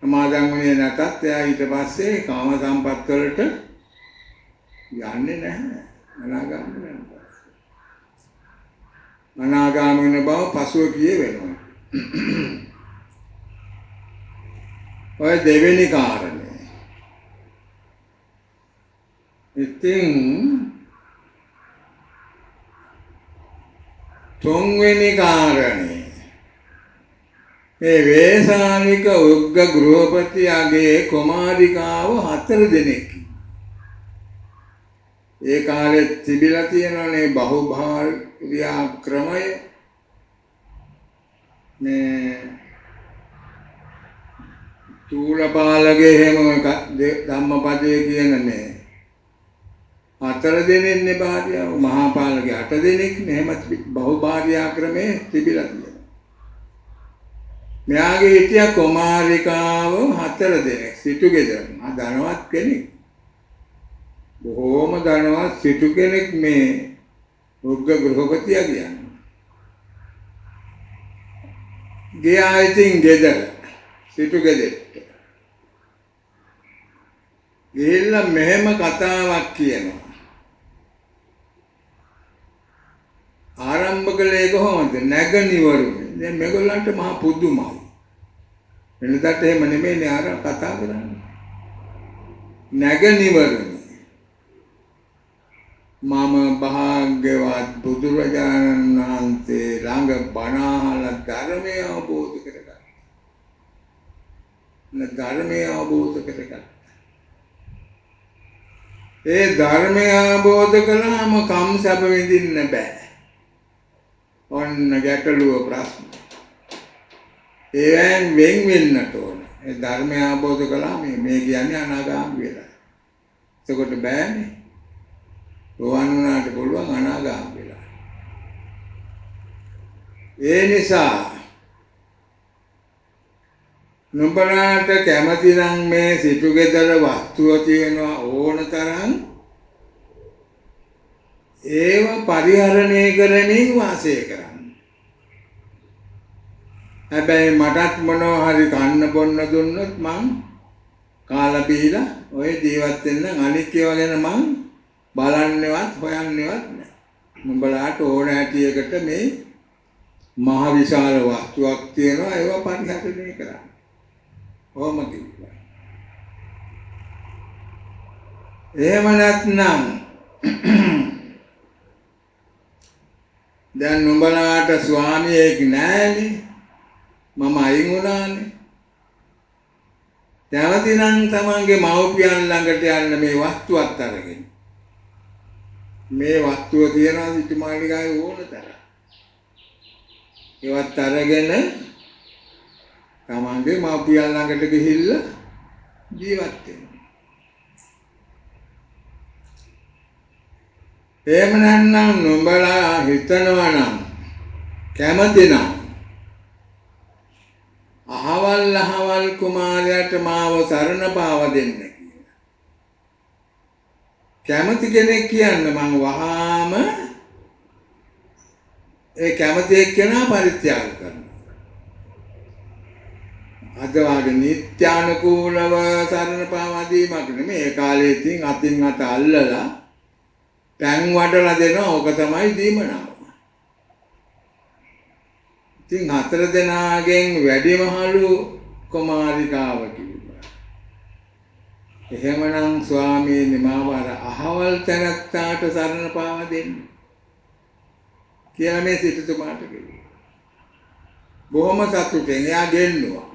සමාදන් වුණේ නැතත් එයා ඊට පස්සේ කාම සම්පත් වලට යන්නේ නැහැ. අනාගාමී වෙනවා. අනාගාමී වෙන බව පසුව කියේ වෙනවා. ඔය දෙවෙනි කාරණේ. ඉතින් තුන්වෙනි කාරණේ මේ වේසාලික උග්ග ගෘහපතියගේ කුමාරිකාව 4 දෙනෙක්. ඒ කාලේ තිබිලා තියෙනනේ බහුභාර්යා ක්‍රමය. මේ චූලපාලගේ හැම ධම්මපදයේ කියන මේ 4 දෙනෙක්නේ භාර්යාව, මහාපාලගේ 8 දෙනෙක් නෙමෙයි බහුභාර්යා ක්‍රමේ තිබිලා තියෙනවා. මෙයාගේ හිටිය කුමාරිකාව 4 දෙනෙක් සිටු ගෙදර. ධනවත් කෙනෙක්. බොහෝම ධනවත් සිටු කෙනෙක් මේ උග්ග ගෘහපතියා කියන්නේ. ගියා ඉතින් ගෙදර සිටු ගෙදරට. ගිහිල්ලා මෙහෙම කතාවක් කියනවා. ආරම්භ කළේ කොහොමද? නැගනිවරුනේ. දැන් මේගොල්ලන්ට මහා පුදුමයි. වෙනදාට එහෙම නෙමෙයිනේ අර කතා කරන්නේ. නැගනිවරුනේ. මම භාග්‍යවත් බුදුරජාණන් වහන්සේ ළඟ බණ අහලා ධර්මය අවබෝධ කරගත්තා. ධර්මය අවබෝධ කරගත්තා. ඒ ධර්මය අවබෝධ කළාම කම්සප්ප විඳින්න බෑ. ඔන්න ගැටලුව ප්‍රශ්න. ඒවෙන් වෙන් වෙන්නට ඕන. ඒ ධර්මය අවබෝධ කළාම මේ කියන්නේ අනාගාමී වෙලා. එතකොට බෑනේ. රෝහන් වුණාට පුළුවන් අනාගාමී වෙලා. ඒ නිසා නුඹලාට කැමති නම් මේ සිටු ගෙදර වස්තුව තියෙනවා ඕන තරම් ඒව පරිහරණය කරමින් වාසය කරන්න. හැබැයි මටත් මොනවා හරි කන්න බොන්න දුන්නොත් මං කාලා බීලා ඔය ජීවත් වෙන්න අනික් ඒවා ගැන මං බලන්නේවත් හොයන්නේවත් නැහැ. නුඹලාට ඕන හැටියකට මේ මහ විශාල වස්තුවක් තියෙනවා ඒව පරිහරණය කරන්න. කොහොම කිව්වා. එහෙම නැත්නම් දැන් නුඹලාට ස්වාමියෙක් නැහැනේ. මම අයින් වුණානේ. දැවතිනම් තමන්ගේ මව්පියන් ළඟට යන්න මේ වස්තුවත් අරගෙන. මේ වස්තුව තියනවා සිටුමාලිගාවේ ඕන තරම්. ඒවත් අරගෙන තමන්ගේ මව්පියන් ළඟට ගිහිල්ලා ජීවත් වෙනවා. එහෙම නැත්නම් නුඹලා හිතනවා නම් කැමති නම් අහවල් කුමාරයාට මාව සරණ පාව දෙන්න කියලා. කැමති කෙනෙක් කියන්න මම වහාම ඒ කැමති එක්කෙනා පරිත්‍යාග කරනවා. අද වාගේ නිත්‍යානුකූලව සරණ පාවාදීමක් නෙමෙයි. ඒ කාලේ ඉතින් අතින් අත අල්ලලා පැන් වඩලා දෙනවා. ඕක තමයි දීමනාව. ඉතින් 4 දෙනාගෙන් වැඩිමහලු කුමාරිකාව කිව්වා. එහෙමනම් ස්වාමීනි මාව අර අහවල් තැනත්තාට සරණ පාවා දෙන්න කියලා මේ සිටුතුමාට කිව්වා. බොහොම සතුටෙන් එයා ගෙන්නුවා.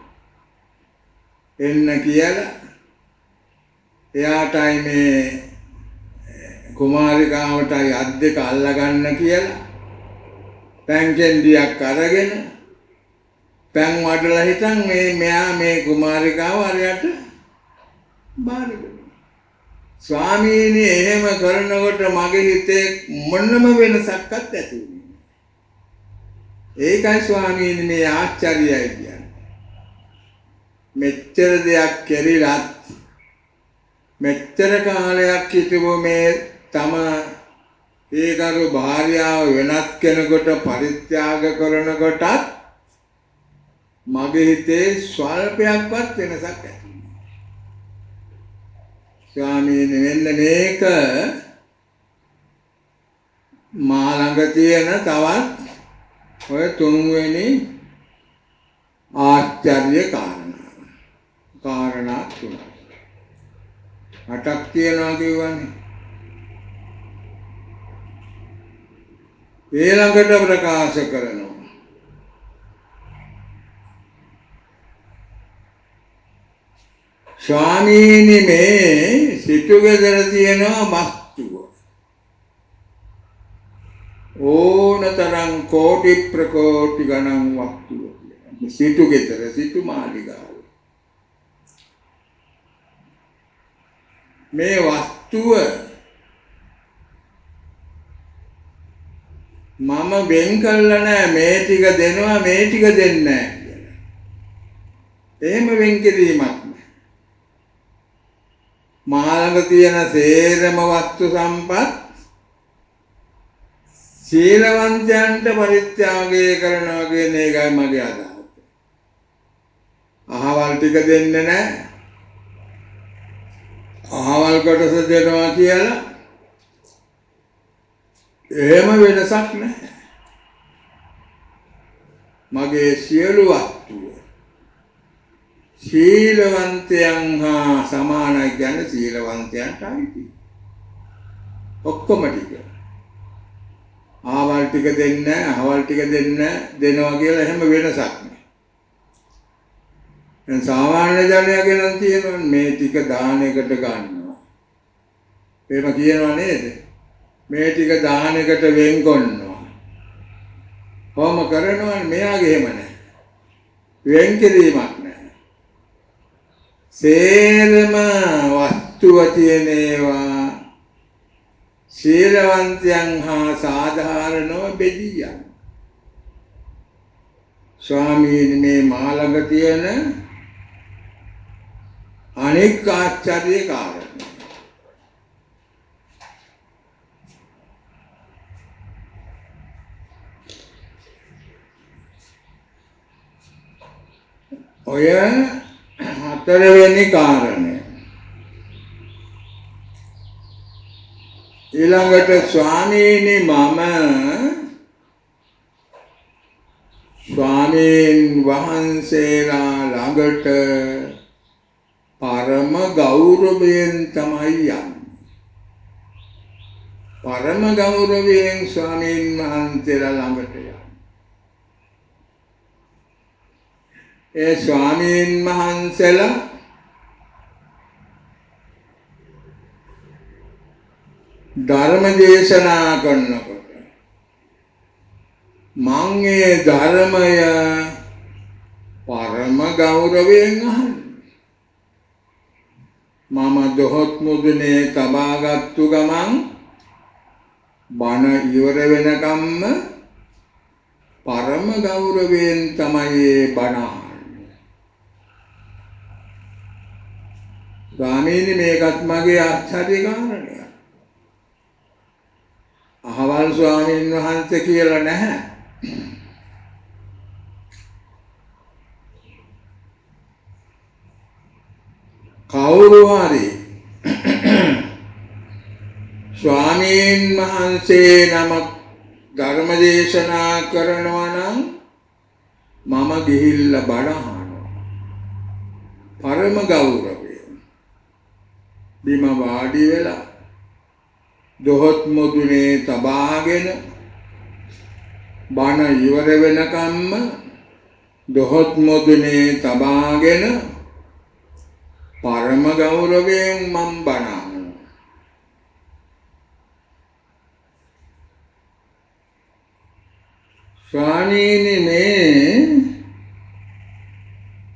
එන්න කියලා එයාටයි මේ කුමාරිකාවටයි අත් දෙක අල්ලගන්න කියලා පැන් කෙන්ඩියක් අරගෙන පැන් වඩලා හිටන් මෙයා මේ කුමාරිකාව අරයට බාර දුන්නා. ස්වාමීනි එහෙම කරනකොට මගේ හිතේ මොනම වෙනසක්වත් ඇති වුණේ නැහැ. ඒකයි ස්වාමීනි මේ ආශ්චර්යයි කියන්නේ. මෙච්චර දෙයක් කෙරිලත් මෙච්චර කාලයක් හිටපු මේ තම ඒකරු භාර්යාව වෙනත් කෙනෙකුට පරිත්‍යාග කරනකොටත් මගේ හිතේ ස්වල්පයක්වත් වෙනසක් ඇති නැහැ. ස්වාමීනි මෙන්න මේක මා ළඟ තියෙන තවත් ඔය 3 වෙනි ආශ්චර්ය කාරණා 3ක්. 8ක් තියනවා කියවනේ. ඊළඟට ප්‍රකාශ කරනවා. ස්වාමීනි මේ සිටුගෙදර තියෙන වස්තුව ඕනතරම් කෝටි ප්‍රකෝටි ගණන් වස්තුව. සිටුගෙදර සිටු මාලිගාව. මේ වස්තුව මම වෙන් කළා නෑ මේ ටික දෙනවා මේ ටික දෙන්නේ නෑ කියලා. එහෙම වෙන් කිරීමක් නෑ. මා ළඟ තියෙන සේරම වස්තු සම්පත් සීලවන්තයන්ට පරිත්‍යාගය කරනවා කියන එකයි මගේ අදහස. අහවල් ටික දෙන්නේ නෑ. අහවල් කොටස දෙනවා කියලා එහෙම වෙනසක් නැහැ. මගේ සියලු වස්තුව සීලවන්තයන් හා සමානයි කියන්නේ සීලවන්තයන්ට අයිති. ඔක්කොම ටික. අහවල් ටික දෙන්නේ නැහැ, අහවල් ටික දෙනවා කියලා එහෙම වෙනසක් නැහැ. දැන් සාමාන්‍ය ජනයාගේ නම් තියෙනවා මේ ටික දානයකට ගන්නවා. එහෙම කියනවා නේද? මේ ටික දානයකට වෙන් කරනවා. කොහොම කරනවනේ මෙයාගේ එහෙම නැහැ. වෙන් කිරීමක් නැහැ. සේරම වස්තුව තියෙන ඒවා සීලවන්තයන් හා සාධාරණව බෙදියන්. ස්වාමීනි මේ මා ළඟ තියෙන අනෙක් ආශ්චර්ය කාරණා. ඔය 4 වෙනි කාරණය. ඊළඟට ස්වාමීනි මම ස්වාමීන් වහන්සේලා ළඟට පරම ගෞරවයෙන් තමයි යන්නේ. පරම ගෞරවයෙන් ස්වාමීන් වහන්සේලා ළඟට යන්නේ. ඒ ස්වාමීන් වහන්සේලා ධර්ම දේශනා කරනකොට මං ඒ ධර්මය පරම ගෞරවයෙන් අහන්නේ. මම දොහොත් මුදුනේ තබාගත්තු ගමන් බණ ඉවර වෙනකම්ම පරම ගෞරවයෙන් තමයි බණ අහන්නේ. ස්වාමීනි මේකත් මගේ ආශ්චර්ය කාරණයක්. ස්වාමීන් වහන්සේ කියලා නැහැ. කවුරු හරි ස්වාමීන් වහන්සේ නමක් ධර්ම දේශනා කරනවා නම් මම ගිහිල්ලා බණ අහනවා. පරම ගෞරවය. බිම වාඩි වෙලා දොහොත් මුදුනේ තබාගෙන බණ ඉවර වෙනකම්ම දොහොත් මුදුනේ තබාගෙන පරම ගෞරවයෙන් මම බණ අහනවා. ස්වාමීනි මේ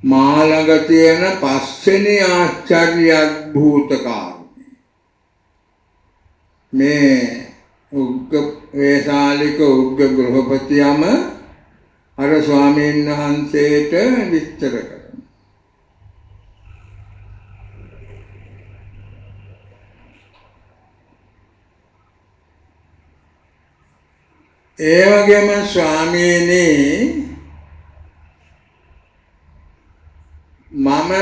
මාළඟ තියෙන පස්වෙනි ආශ්චර්ය අద్භූත කාරණේ මේ උග්ග වේසාලික උග්ග ගෘහපතියම අර ස්වාමීන් වහන්සේට විස්තර කරනවා. ඒ වගේම ස්වාමීනි මම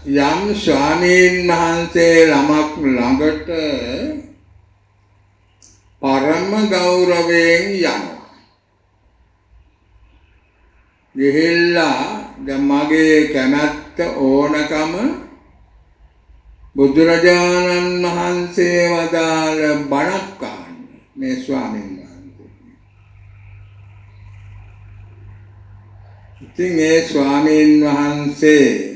යම් ස්වාමීන් වහන්සේ ළමක් ළඟට පරම ගෞරවයෙන් යනවා. ගිහිල්ලා දැන් මගේ කැමැත්ත ඕනකම බුදුරජාණන් වහන්සේ වදාළ බණක් අහන්නේ මේ ස්වාමීන් වහන්සේ. ඉතින් ඒ ස්වාමීන් වහන්සේ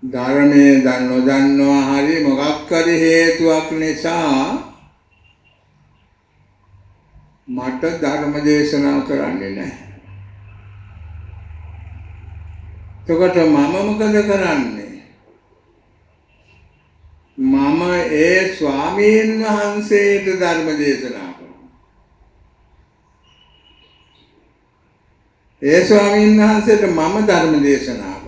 ධර්මයේ නොදන්නවා හරි මොකක් හරි හේතුවක් නිසා මට ධර්ම දේශනා කරන්නේ නැහැ. එතකොට මම මොකද කරන්නේ? මම ඒ ස්වාමීන් වහන්සේට ධර්ම දේශනා කරනවා. ඒ ස්වාමීන් වහන්සේට මම ධර්ම දේශනා කරනවා.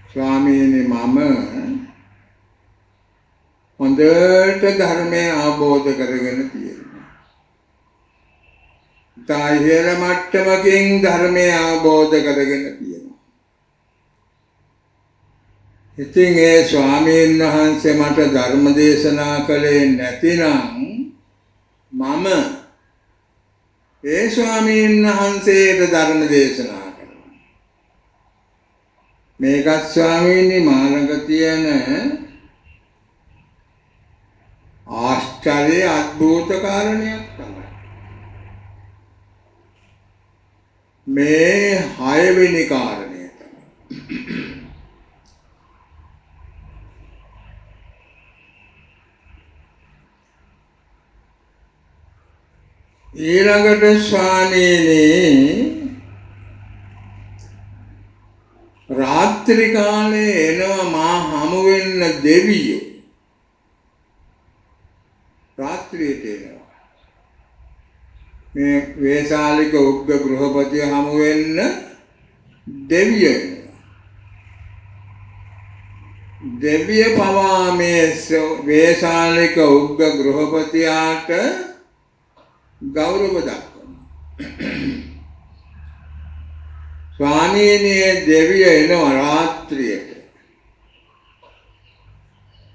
ස්වාමීනි මම හොඳට ධර්මය අවබෝධ කරගෙන තියෙනවා. ඉහළ මට්ටමකින් ධර්මය අවබෝධ කරගෙන තියෙනවා. ඉතින් ඒ ස්වාමීන් වහන්සේ මට ධර්ම දේශනා කළේ නැතිනම් මම ඒ ස්වාමීන් වහන්සේට ධර්ම දේශනා කරනවා. මේකත් ස්වාමීනි මාළඟ තියෙන ආශ්චර්ය අద్භූත කාරණයක් තමයි. මේ 6 වෙනි කාරණය තමයි. ඊළඟට ස්වාමීනි රාත්‍රී කාලේ එනවා මා හමු වෙන්න දෙවියෝ. රාත්‍රියට එනවා. මේ වේසාලික උග්ග ගෘහපතිය හමු වෙන්න දෙවියෝ එනවා. දෙවිය පවා මේ වේසාලික උග්ග ගෘහපතියාට ගෞරව දක්වනවා. ස්වාමීනි දෙවිය එනවා රාත්‍රියට.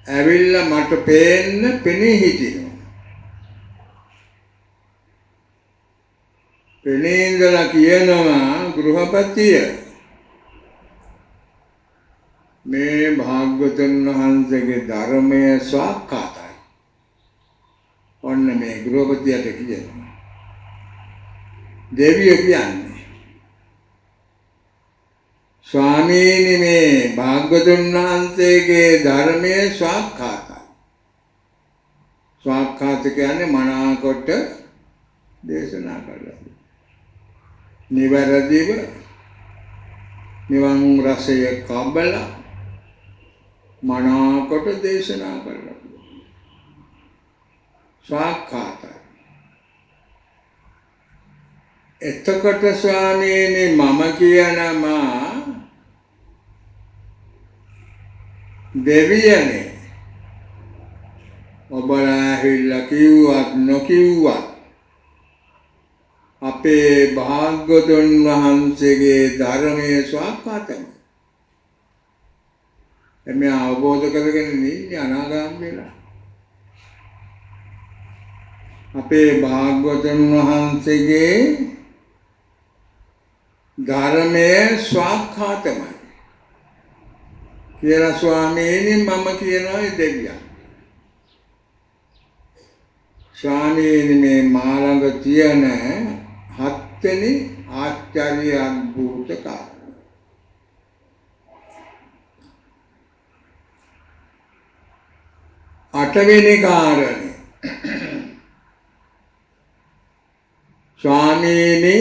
ඇවිල්ලා මට පේන්න පෙනී හිටිනවා. පෙනී ඉඳලා කියනවා ගෘහපතිය මේ භාග්‍යවතුන් වහන්සේගේ ධර්මය ස්වාක්ඛාතයි. ඔන්න මේ ගෘහපතියට කියනවා. දෙවිය කියන්නේ ස්වාමීනි මේ භාග්‍යවතුන් වහන්සේගේ ධර්මයේ ස්වාක්ඛාතයි. ස්වාක්ඛාත කියන්නේ මනාකොට දේශනා කළා. නිවැරදිව නිවන් රසය කබල මනාකොට දේශනා කළා. ස්වාක්ඛාතයි. එතකොට ස්වාමීනි මම කියනවා දෙවියනේ ඔබලා හිල්ලා කිව්වත් නොකිව්වත් අපේ භාග්‍යවතුන් වහන්සේගේ ධර්මයේ ස්වාක්ඛාතයි. එමෙ අවබෝධ කරගෙන ඉන්නේ අනාගාමී වෙලා. අපේ භාග්‍යවතුන් වහන්සේගේ ධර්මයේ ස්වාක්ඛාතයි. කියලා ස්වාමීනි මම කියනවා දෙවියන්. ස්වාමීනි මේ මාළඟ තියෙන හත්වෙනි ආචාර්ය අද්භූත කාරණා. අටවෙනි කාරණේ ස්වාමීනි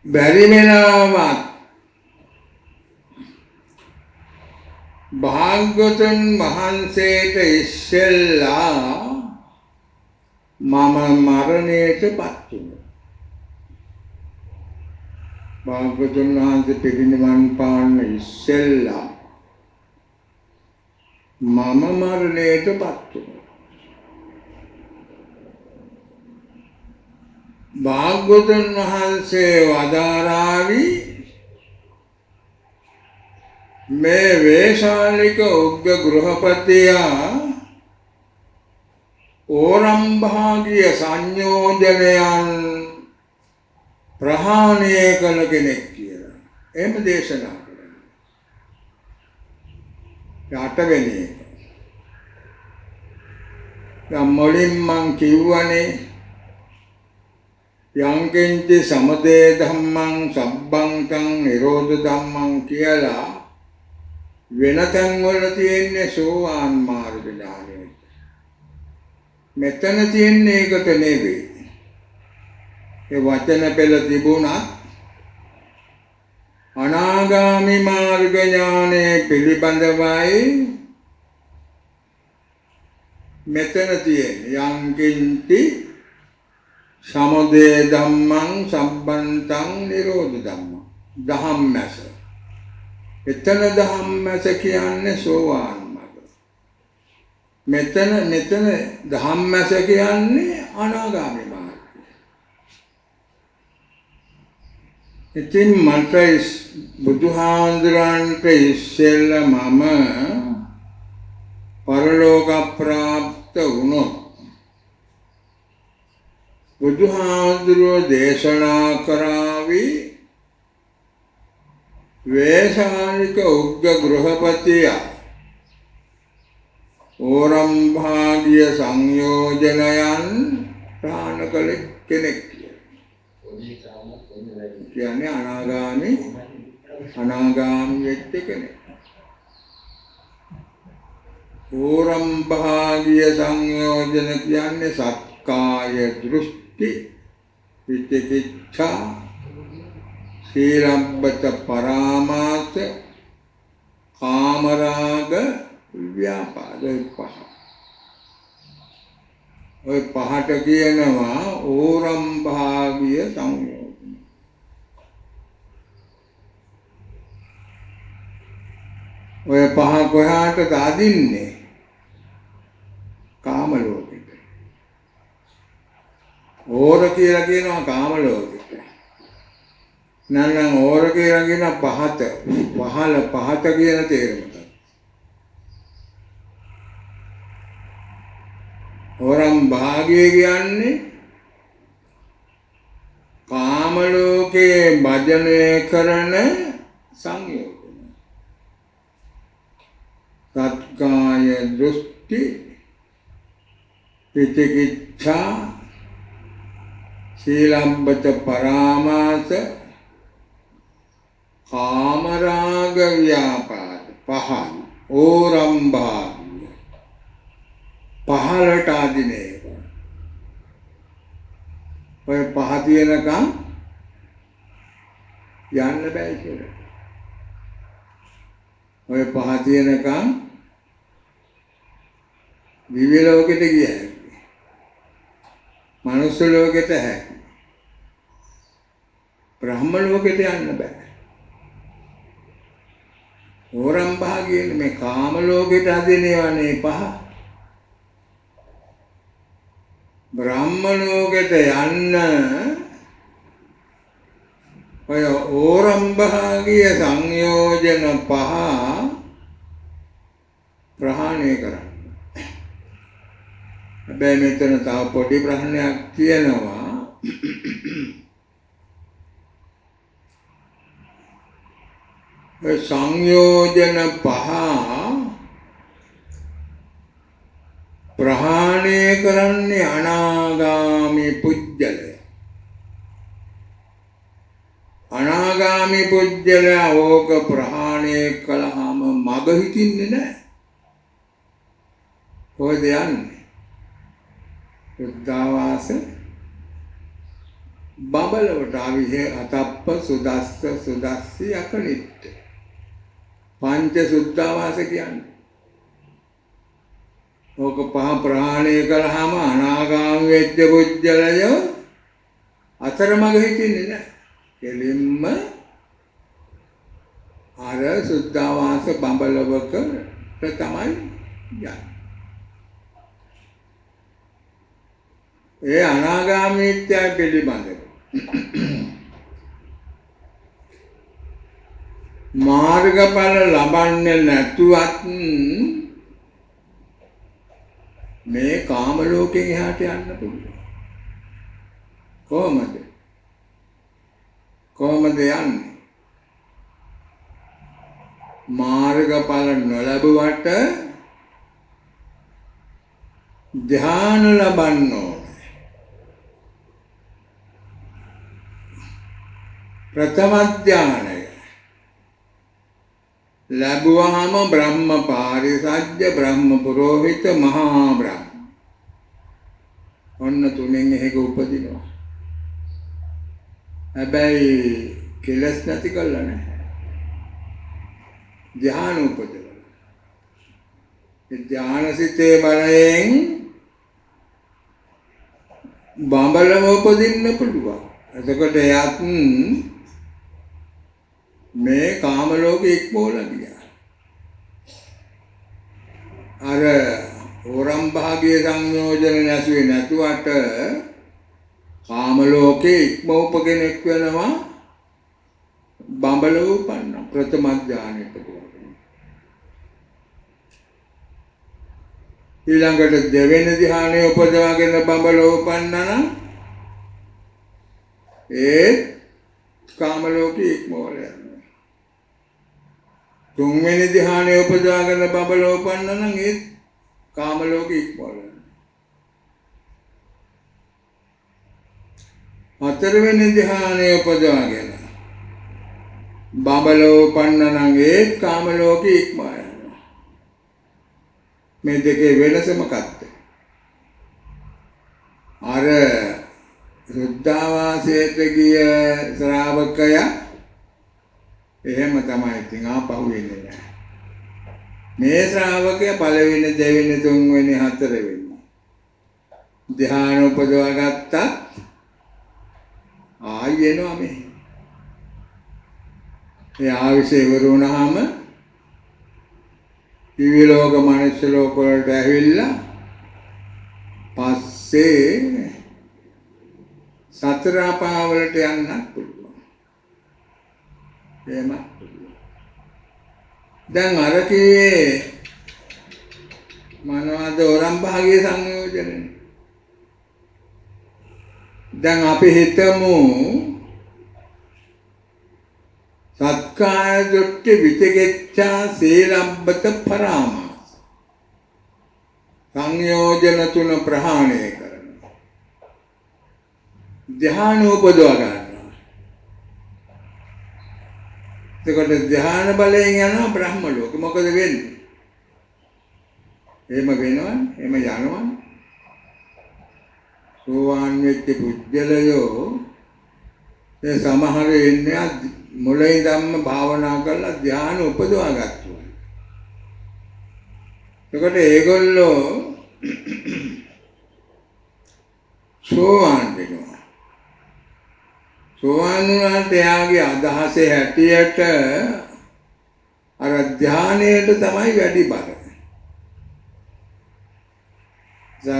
බැරි වෙලාවත් භාග්‍යවතුන් වහන්සේට ඉස්සෙල්ලා මම මරණයටපත් වුණා. භාග්‍යවතුන් වහන්සේ පිරිනිවන් පාන්න ඉස්සෙල්ලා මම මරණයටපත් වුණා. භාග්‍යවතුන් වහන්සේ වදාරාවි මේ වේශාලික උග්ග ගෘහපතියා ඕරම්භාගිය සංයෝජනයන් ප්‍රහාණය කළ කෙනෙක් කියලා. එහෙම දේශනා කරනවා. අටවෙනි එක. දැන් මුලින් මං කිව්වනේ යංකින්ච සමදේ ධම්මං සබ්බං තං නිරෝධ ධම්මං කියලා වෙන තැන් වල තියෙන්නේ සෝවාන් මාර්ග ඥානය. මෙතන තියෙන්නේ ඒකට නෙවෙයි. ඒ වචන පෙළ තිබුණත් අනාගාමි මාර්ග ඥානය පිළිබඳවයි මෙතන තියෙන්නේ. යංකින්ති සමුදය ධම්මං සම්බන්තං නිරෝධ ධම්මං ධම්මස. එතන ධම්මස කියන්නේ සෝවාන් මාර්ග. මෙතන ධම්මස කියන්නේ අනාගාමී මාර්ග. ඉතින් මට බුදුහාඳුරන්ට ඉස්සෙල්ලා මම පරලෝක ප්‍රාප්ත වුණොත් බුදුහාඳුරෝ දේශනා කරાવી වේශාලික උග්ග ගෘහපතියා ඕරම්භාගිය සංයෝජනයන් ප්‍රාණ කළ කෙනෙක් කියන්නේ අනාගාමී වෙච්ච කෙනෙක්. ඕරම්භාගිය සංයෝජන කියන්නේ සක්කාය දෘෂ්ටි, විචිකිච්ඡා, සීලබ්බත පරාමාස, කාමරාග, ව්‍යාපාද පහ. ඔය පහට කියනවා ඕරම්භාගිය සංයෝජන. ඔය පහ කොහාටද අදින්නේ? කාම ලෝකෙට. ඕර කියලා කියනවා කාම ලෝකෙට. නැත්නම් ඕර කියලා කියන පහත කියන තේරුම. ඕරම් භාගය කියන්නේ කාම ලෝකයේ භජනය කරන සංයෝජන. සත්කාය දෘෂ්ටි, විචිකිච්ඡා, සීලබ්බත පරාමාස, කාමරාග ව්‍යාපාද පහයි. ඕරම්භාග්‍ය පහලට අදින එක. ඔය පහ තියෙනකම් යන්න බෑ කියලා. ඔය පහ තියෙනකම් දිව්‍ය ලෝකෙට ගියා. මනුස්ස ලෝකෙට හැකි. බ්‍රහ්ම ලෝකෙට යන්න බෑ. ඕරම් භාගයේ මේ කාම ලෝකෙට අදිනවනේ පහ. බ්‍රහ්ම ලෝකෙට යන්න ඔය ඕරම් භාගයේ සංයෝජන පහ ප්‍රහාණය කරන්න. හැබැයි මෙතන තව පොඩි ප්‍රශ්නයක් තියෙනවා. මේ සංයෝජන පහ ප්‍රහාණය කරන්නේ අනාගාමී පුජ්‍යලය. අනාගාමී පුජ්‍යලයා ඕක ප්‍රහාණය කළාම මග හිතින්නේ නැහැ. කොහෙද යන්නේ? සුද්ධාවාස බබලවට ආවිහෙ අතප්ප සුදස්ස සුදස්සි අකනිට්ඨ පංච සුද්ධාවාස කියන්නේ. ඕක පහ ප්‍රහාණය කළාම අනාගාමී වෙච්ච පුජ්‍යලය අතරමඟ හිටින්නේ නැහැ. කෙලින්ම අර සුද්ධාවාස බඹලවක තමයි යන්නේ. ඒ අනාගාමීත්‍ය පිළිබඳව මාර්ගඵල ලබන්නේ නැතුවත් මේ කාම ලෝකෙන් එහාට යන්න පුළුවන්. කොහොමද? කොහොමද යන්නේ? මාර්ගඵල නොලැබුවට ධ්‍යාන ලබන්න ඕන. ප්‍රථම ධ්‍යානය ලැබුවාම බ්‍රහ්ම පාරිසජ්ජ බ්‍රහ්ම පුරෝහිත මහා බ්‍රහ්ම ඔන්න තුනෙන් එකක උපදිනවා. හැබැයි කෙලස් නැති කළා නැහැ. ධ්‍යාන උපදවලා. ඒ ධ්‍යානසිතේ බලයෙන් බඹලම උපදින්න පුළුවන්. එතකොට එයත් මේ කාම ලෝකෙ ඉක්මවලා ගියා. අර ඕරම් භාගයේ සංයෝජන නැසුවේ නැතුවට කාම ලෝකේ ඉක්මවප කෙනෙක් වෙනවා. බඹලව උපන්න ප්‍රථම ඥානෙට පුළුවන්. ඊළඟට දෙවෙනි ධ්‍යානෙ උපදවාගෙන බඹලව උපන්නා නම් ඒ කාම ලෝකේ ඉක්මවලා යනවා. තුන්වෙනි ධ්‍යානෙ උපදවාගෙන බඹලව උපන්නා නම් ඒ කාම ලෝකේ ඉක්මවලා යනවා. හතරවෙනි ධ්‍යානෙ උපදවාගෙන බඹලව උපන්නා නම් ඒ කාම ලෝකේ ඉක්මවලා යනවා. මේ දෙකේ වෙනස මොකක්ද? අර සුද්ධාවාසයට ගිය ශ්‍රාවකයා එහෙම තමයි ඉතින් ආපහු එන්නේ නැහැ. මේ ශ්‍රාවකයා පළවෙනි දෙවෙනි තුන්වෙනි හතරවෙනි ධ්‍යාන උපදවා ගත්තත් ආයෙ එනවා මේ. ඒ ආවිෂය ඉවර වුණාම දිව්‍ය ලෝක මනුෂ්‍ය ලෝක වලට ඇවිල්ලා පස්සේ සතර අපාවලට යන්නත් පුළුවන්. එහෙම දැන් අර කියේ මනෝද ඕරම් භාගයේ සංයෝජනනේ. දැන් අපි හිතමු සත්කාය දෘෂ්ටි විචිකිච්ඡා සීලබ්බත පරාමාස සංයෝජන තුන ප්‍රහාණය කරනවා. ධ්‍යාන උපදවා ගන්නවා. එතකොට ධ්‍යාන බලයෙන් යනවා බ්‍රහ්ම ලෝක. මොකද වෙන්නේ? එහෙම වෙනවනේ, එහෙම යනවනේ. සෝවාන් වෙච්ච පුජ්‍යලයෝ ඒ සමහර ඉන්නේ මුලින් ධම්ම භාවනා කරලා ධ්‍යාන උපදවා ගන්නවා. එතකොට ඒගොල්ලෝ සෝවාන් වෙනවා. සෝවාන් වුණාට එයාගේ අදහසේ හැටියට අර ධානයට තමයි වැඩි බර.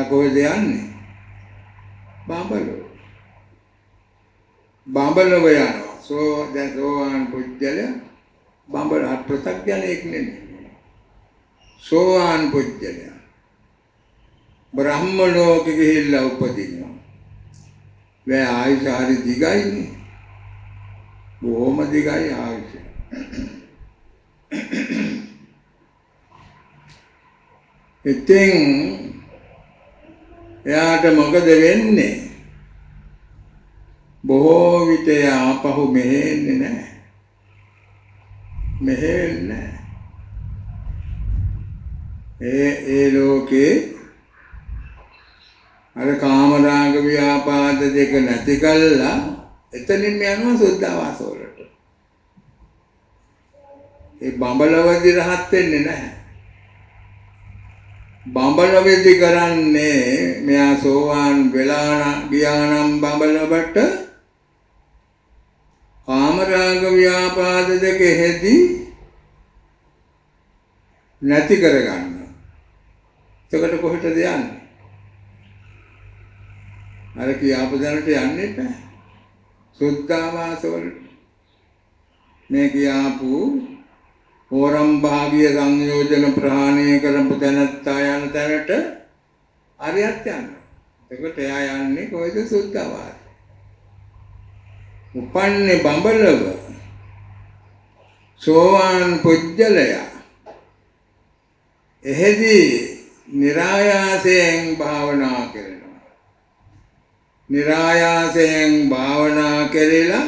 කොහෙද යන්නේ? බඹලෝ. බඹලව යනවා. දැන් සෝවාන් පුජ්‍යල බඹල ප්‍රත්‍යඥයෙක් නෙමෙයි. සෝවාන් පුජ්‍යල බ්‍රහ්ම ලෝකෙ ගිහිල්ලා උපදිනවා. මේ ආයුෂ හරි දිගයිනේ. බොහොම දිගයි ආයුෂ. ඉතින් එයාට මොකද වෙන්නේ? බොහෝ විට ආපහු මෙහෙන්නේ නැහැ. මෙහෙන්නේ ඒ ලෝකේ අර කාමරාග ව්‍යාපාද දෙක නැති කළා එතනින් යනවා සුද්ධාවාස වලට. ඒ බඹලවදී රහත් වෙන්නේ නැහැ. බඹලවදී කරන්නේ මෙයා සෝවාන් වෙලා ගියානම් බඹලවට කාමරාග ව්‍යාපාද දෙක හැදී නැති කරගන්නවා. එතකොට කොහෙටද යන්නේ? අර කියාපදනට යන්නේ නැහැ. සුද්ධාවාස වලට. මේ කියාපු හෝරම් භාගීය සංයෝජන ප්‍රහාණය කරපු තැනත්තා යන තැනට අරියත් යනවා. එතකොට එයා යන්නේ කොහෙද? සුද්ධාවාස. උපන්නේ බඹලව සෝවාන් පුජ්‍යලයා එහෙදී නිරායාසයෙන් භාවනා කරනවා. නිරායාසයෙන් භාවනා කරලා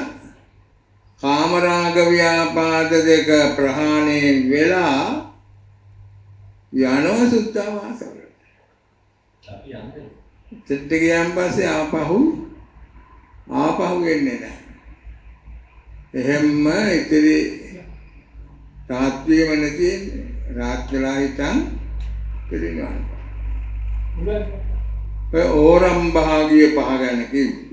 කාමරාග ව්‍යාපාද දෙක ප්‍රහාණය වෙලා යනවා සුද්ධාවාස වලට. අපි යන්නේ. දෙට ගියන් පස්සේ ආපහු වෙන්නේ නැහැ. එහෙම්ම ඉතිරි රාත්‍රියම නැති රාත්‍රිලා හිටන් පිළිනවන. ඔය ඕරම් භාගීය පහ ගැන කිව්වේ.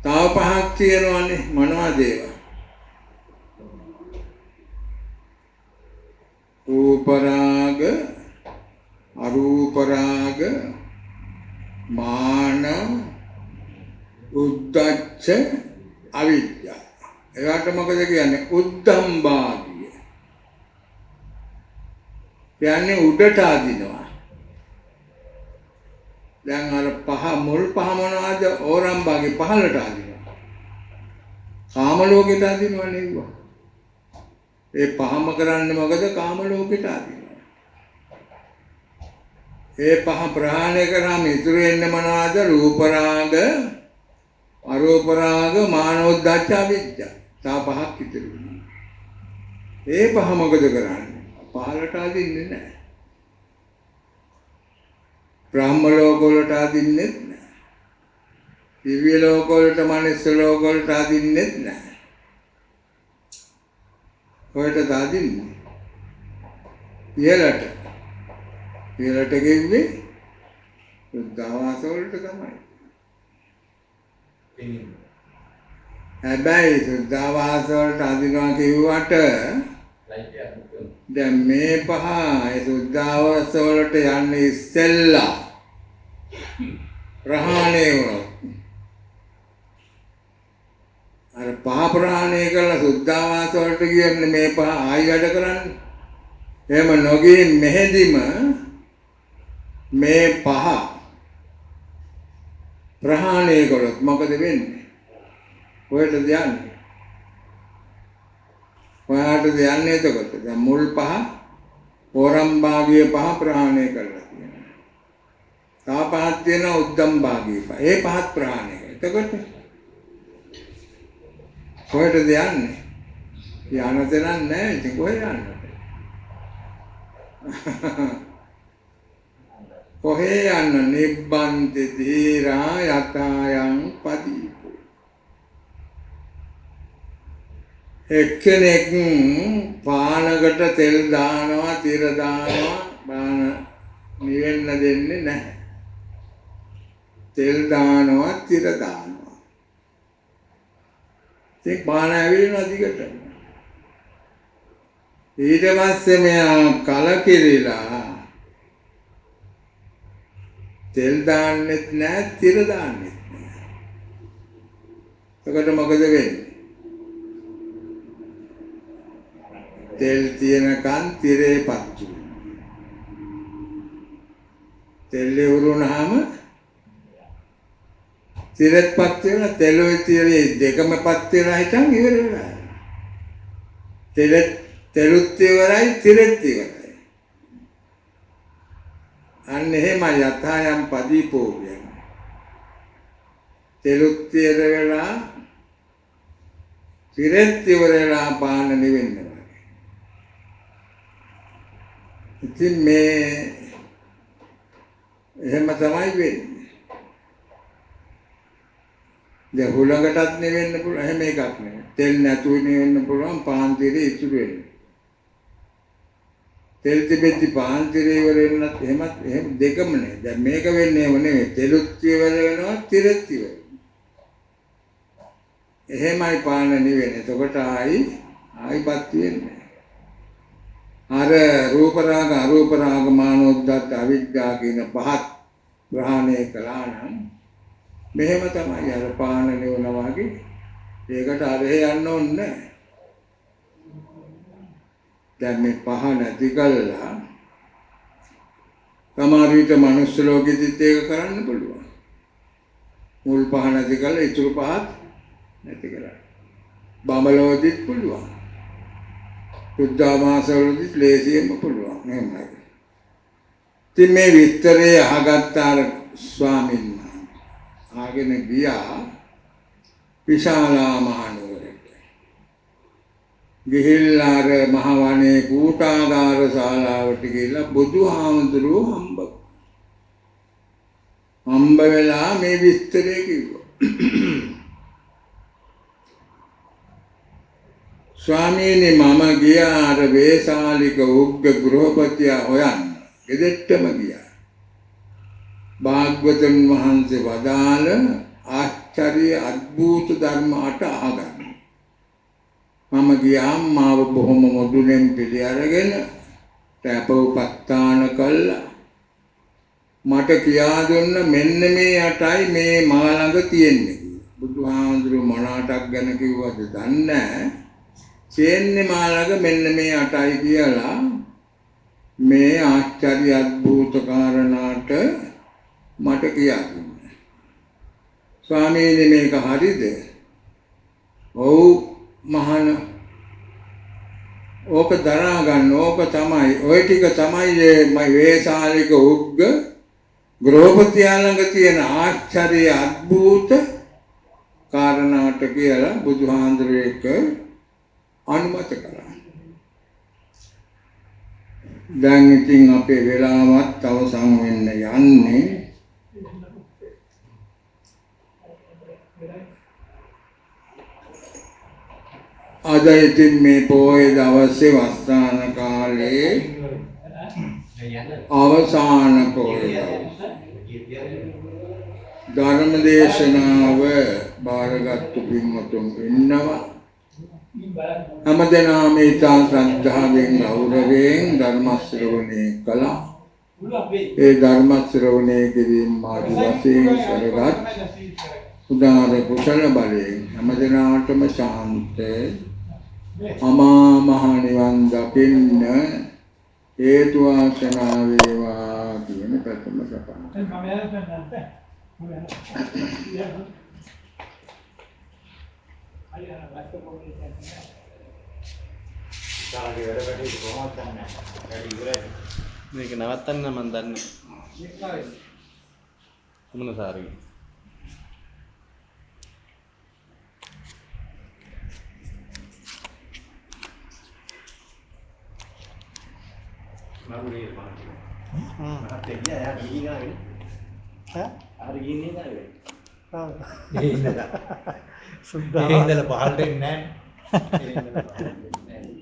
තව පහක් තියෙනවානේ. මොනවද ඒවා? රූප රාග, අරූප රාග, මාන, උද්ධච්ච, අවිද්‍යාව. ඒකට මොකද කියන්නේ? උද්ධම් භාගිය. කියන්නේ උඩට අදිනවා. දැන් අර පහ මුල් පහ මොනවාද? ඕරම් භාගිය පහළට අදිනවා. කාම ලෝකෙට අදිනවා නෙවෙයි. ඒ පහම කරන්නේ මොකද? කාම ලෝකෙට අදිනවා. ඒ පහ ප්‍රහාණය කරාම ඉතුරු වෙන්නේ මොනවාද? රූප රාග, අරූප රාග, මානෝද්දච්ච, අවිද්‍යාව. තව පහක් ඉතුරු වෙනවා. ඒ පහ මොකද කරන්නේ? පහළට අදින්නේ නැහැ. බ්‍රහ්ම ලෝක වලට අදින්නේ නැහැ. දිව්‍ය ලෝක වලට, මනුස්ස ලෝක වලට අදින්නේ නැහැ. කොහෙටද අදින්නේ? ඉහළට. ඉහළට ගෙන්නේ සුද්ධාවාස වලට තමයි. හැබැයි සුද්ධාවාස වලට අදිනවා කිව්වට දැන් මේ පහ ඒ සුද්ධාවාස වලට යන්නේ ඉස්සෙල්ලා ප්‍රහාණය වුණා. අර පහ ප්‍රහාණය කළා සුද්ධාවාස වලට කියන්නේ මේ පහ ආයි වැඩ කරන්නේ. එහෙම නොගිය මෙහෙදිම මේ පහ ප්‍රහාණය කළොත් මොකද වෙන්නේ? කොහෙටද යන්නේ? කොහාටද යන්නේ එතකොට? දැන් මුල් පහ ඕරම් භාගීය පහ ප්‍රහාණය කළා කියනවා. තව පහක් තියෙනවා උද්දම් භාගීය පහ. ඒ පහත් ප්‍රහාණය කළා. එතකොට කොහෙටද යන්නේ? යන්න තැනක් නැහැ. ඉතින් කොහෙ යන්නද? කොහේ යන්න? නිබ්බන්ති ධීරා යතායන් පදීපෝ. එක්කෙනෙක් පානකට තෙල් දානවා, තිර දානවා, බාන නිවෙන්න දෙන්නේ නැහැ. තෙල් දානවා, තිර දානවා. ඉතින් පාන ඇවිල්ලා දිගට. ඊට පස්සේ මෙයා කලකිරිලා තෙල් දාන්නෙත් නෑ, තිර දාන්නෙත් නෑ. එතකොට මොකද වෙන්නේ? තෙල් තියෙනකන් තිරේපත් වෙනවා. තෙල් ඉවරුනහම තිරෙත්පත් වෙන තෙලුයි තිරේ දෙකමපත් වෙලා හිටන් ඉවර වෙනවා. තෙලුත් ඉවරයි, තිරෙත් ඉවරයි. අන්න එහෙම යථායම් පදීපෝ කියන්නේ. තෙලුත් ඉවර වෙලා තිරෙත් ඉවර වෙලා පාන නිවෙන්නේ. ඉතින් මේ එහෙම තමයි වෙන්නේ. දැන් හුලඟටත් නෙවෙන්න පුළුවන්, එහෙම එකක් නෙවෙයි. තෙල් නැතුව නෙවෙන්න පුළුවන්, පාන් තිරේ ඉතුරු වෙන්නේ. තෙල් තිබෙද්දි පාන් තිරේ ඉවර වෙනත් එහෙම දෙකම නේ. දැන් මේක වෙන්නේ එහෙම නෙවෙයි. තෙලුත් ඉවර වෙනවා, තිරෙත් ඉවර වෙනවා. එහෙමයි පාන නෙවෙන්නේ. එතකොට ආයිපත් වෙන්නේ. අර රූප රාග අරූප රාග මානෝද්දත් අවිද්‍යාව කියන පහත් ග්‍රහණය කළා නම් මෙහෙම තමයි අර පාන නිවන වගේ. ඒකට අරහෙ යන්න ඕනේ නැහැ. දැන් මේ පහ නැති කළා සමහර විට මනුස්ස ලෝකෙදිත් ඒක කරන්න පුළුවන්. මුල් පහ නැති කළා ඉතුරු පහත් නැති කරා. බඹලෝකෙදිත් පුළුවන්. බුද්ධාමාසවලදී ක්ලේශයෙන්ම පුළුවන්. එහෙමයි. ඉතින් මේ විස්තරේ අහගත්ත අර ස්වාමීන් වහන්සේ ආගෙන ගියා විශාලා මහනුවරට. ගිහිල්ලා අර මහ වනයේ කූටාගාර ශාලාවට ගිහිල්ලා බුදුහාමුදුරුවෝ හම්බ වෙලා මේ විස්තරේ කිව්වා. ස්වාමීනි මම ගියා අර වේසාලික උග්ග ගෘහපතියා හොයන්න. ගෙදෙට්ටම ගියා. භාග්‍යවතුන් වහන්සේ වදාළ ආශ්චර්ය අద్භූත ධර්ම 8 අහගන්න. මම ගියාම මාව බොහොම මොදුලෙන් පිළි අරගෙන තපෝපත්තාන කළා. මට කියා දුන්න මෙන්න මේ 8යි මේ මා ළඟ තියෙන්නේ. බුදුහාමුදුරුවෝ මොනාටක් ගැන කිව්වද දන්නේ නැහැ. චේන්නේ මාළඟ මෙන්න මේ 8යි කියලා මේ ආශ්චර්ය අద్භූත කාරණාට මට කියා දුන්නා. ස්වාමීනි මේක හරිද? ඔව් මහාන. ඕක දරා ගන්න ඕක තමයි. ওই ටික තමයි මේ වේසාලික උග්ග ගෘහපතියා ළඟ තියෙන ආශ්චර්ය අద్භූත කාරණාට කියලා බුදුහාමුදුරේක අනුමත කළා. දැන් ඉතින් අපේ වෙලාවත් අවසන් වෙන්න යන්නේ. අද ඉතින් මේ පොයේ දවසේ වස්තාන කාලේ අවසාන පොයේ ධර්ම දේශනාව බාරගත්තු පින්වතුන් ඉන්නවා. හැමදෙනාම ඉතා ශ්‍රද්ධාවෙන් ගෞරවයෙන් ධර්ම ශ්‍රවණය කළා. ඒ ධර්ම ශ්‍රවණය කිරීම ආදි වශයෙන් කරගත් උදාර කුසල බලයෙන් හැමදෙනාටම ශාන්ත අමා මහ නිවන් දකින්න හේතු වාසනා වේවා කියන ප්‍රථම සපන. මේක නවත්තන්න මම දන්නේ. මොන සාරේ? මරුනේ පාටි. මහත් එක්කියා යා ගිහින් ආවේ. ආර ගිහින් නේද ආවේ? ආ. ඒ ඉඳලා. සුද්දා. ඒ ඉඳලා පහළට එන්නේ නැහැ. ඒ ඉඳලා පහළට එන්නේ නැහැ.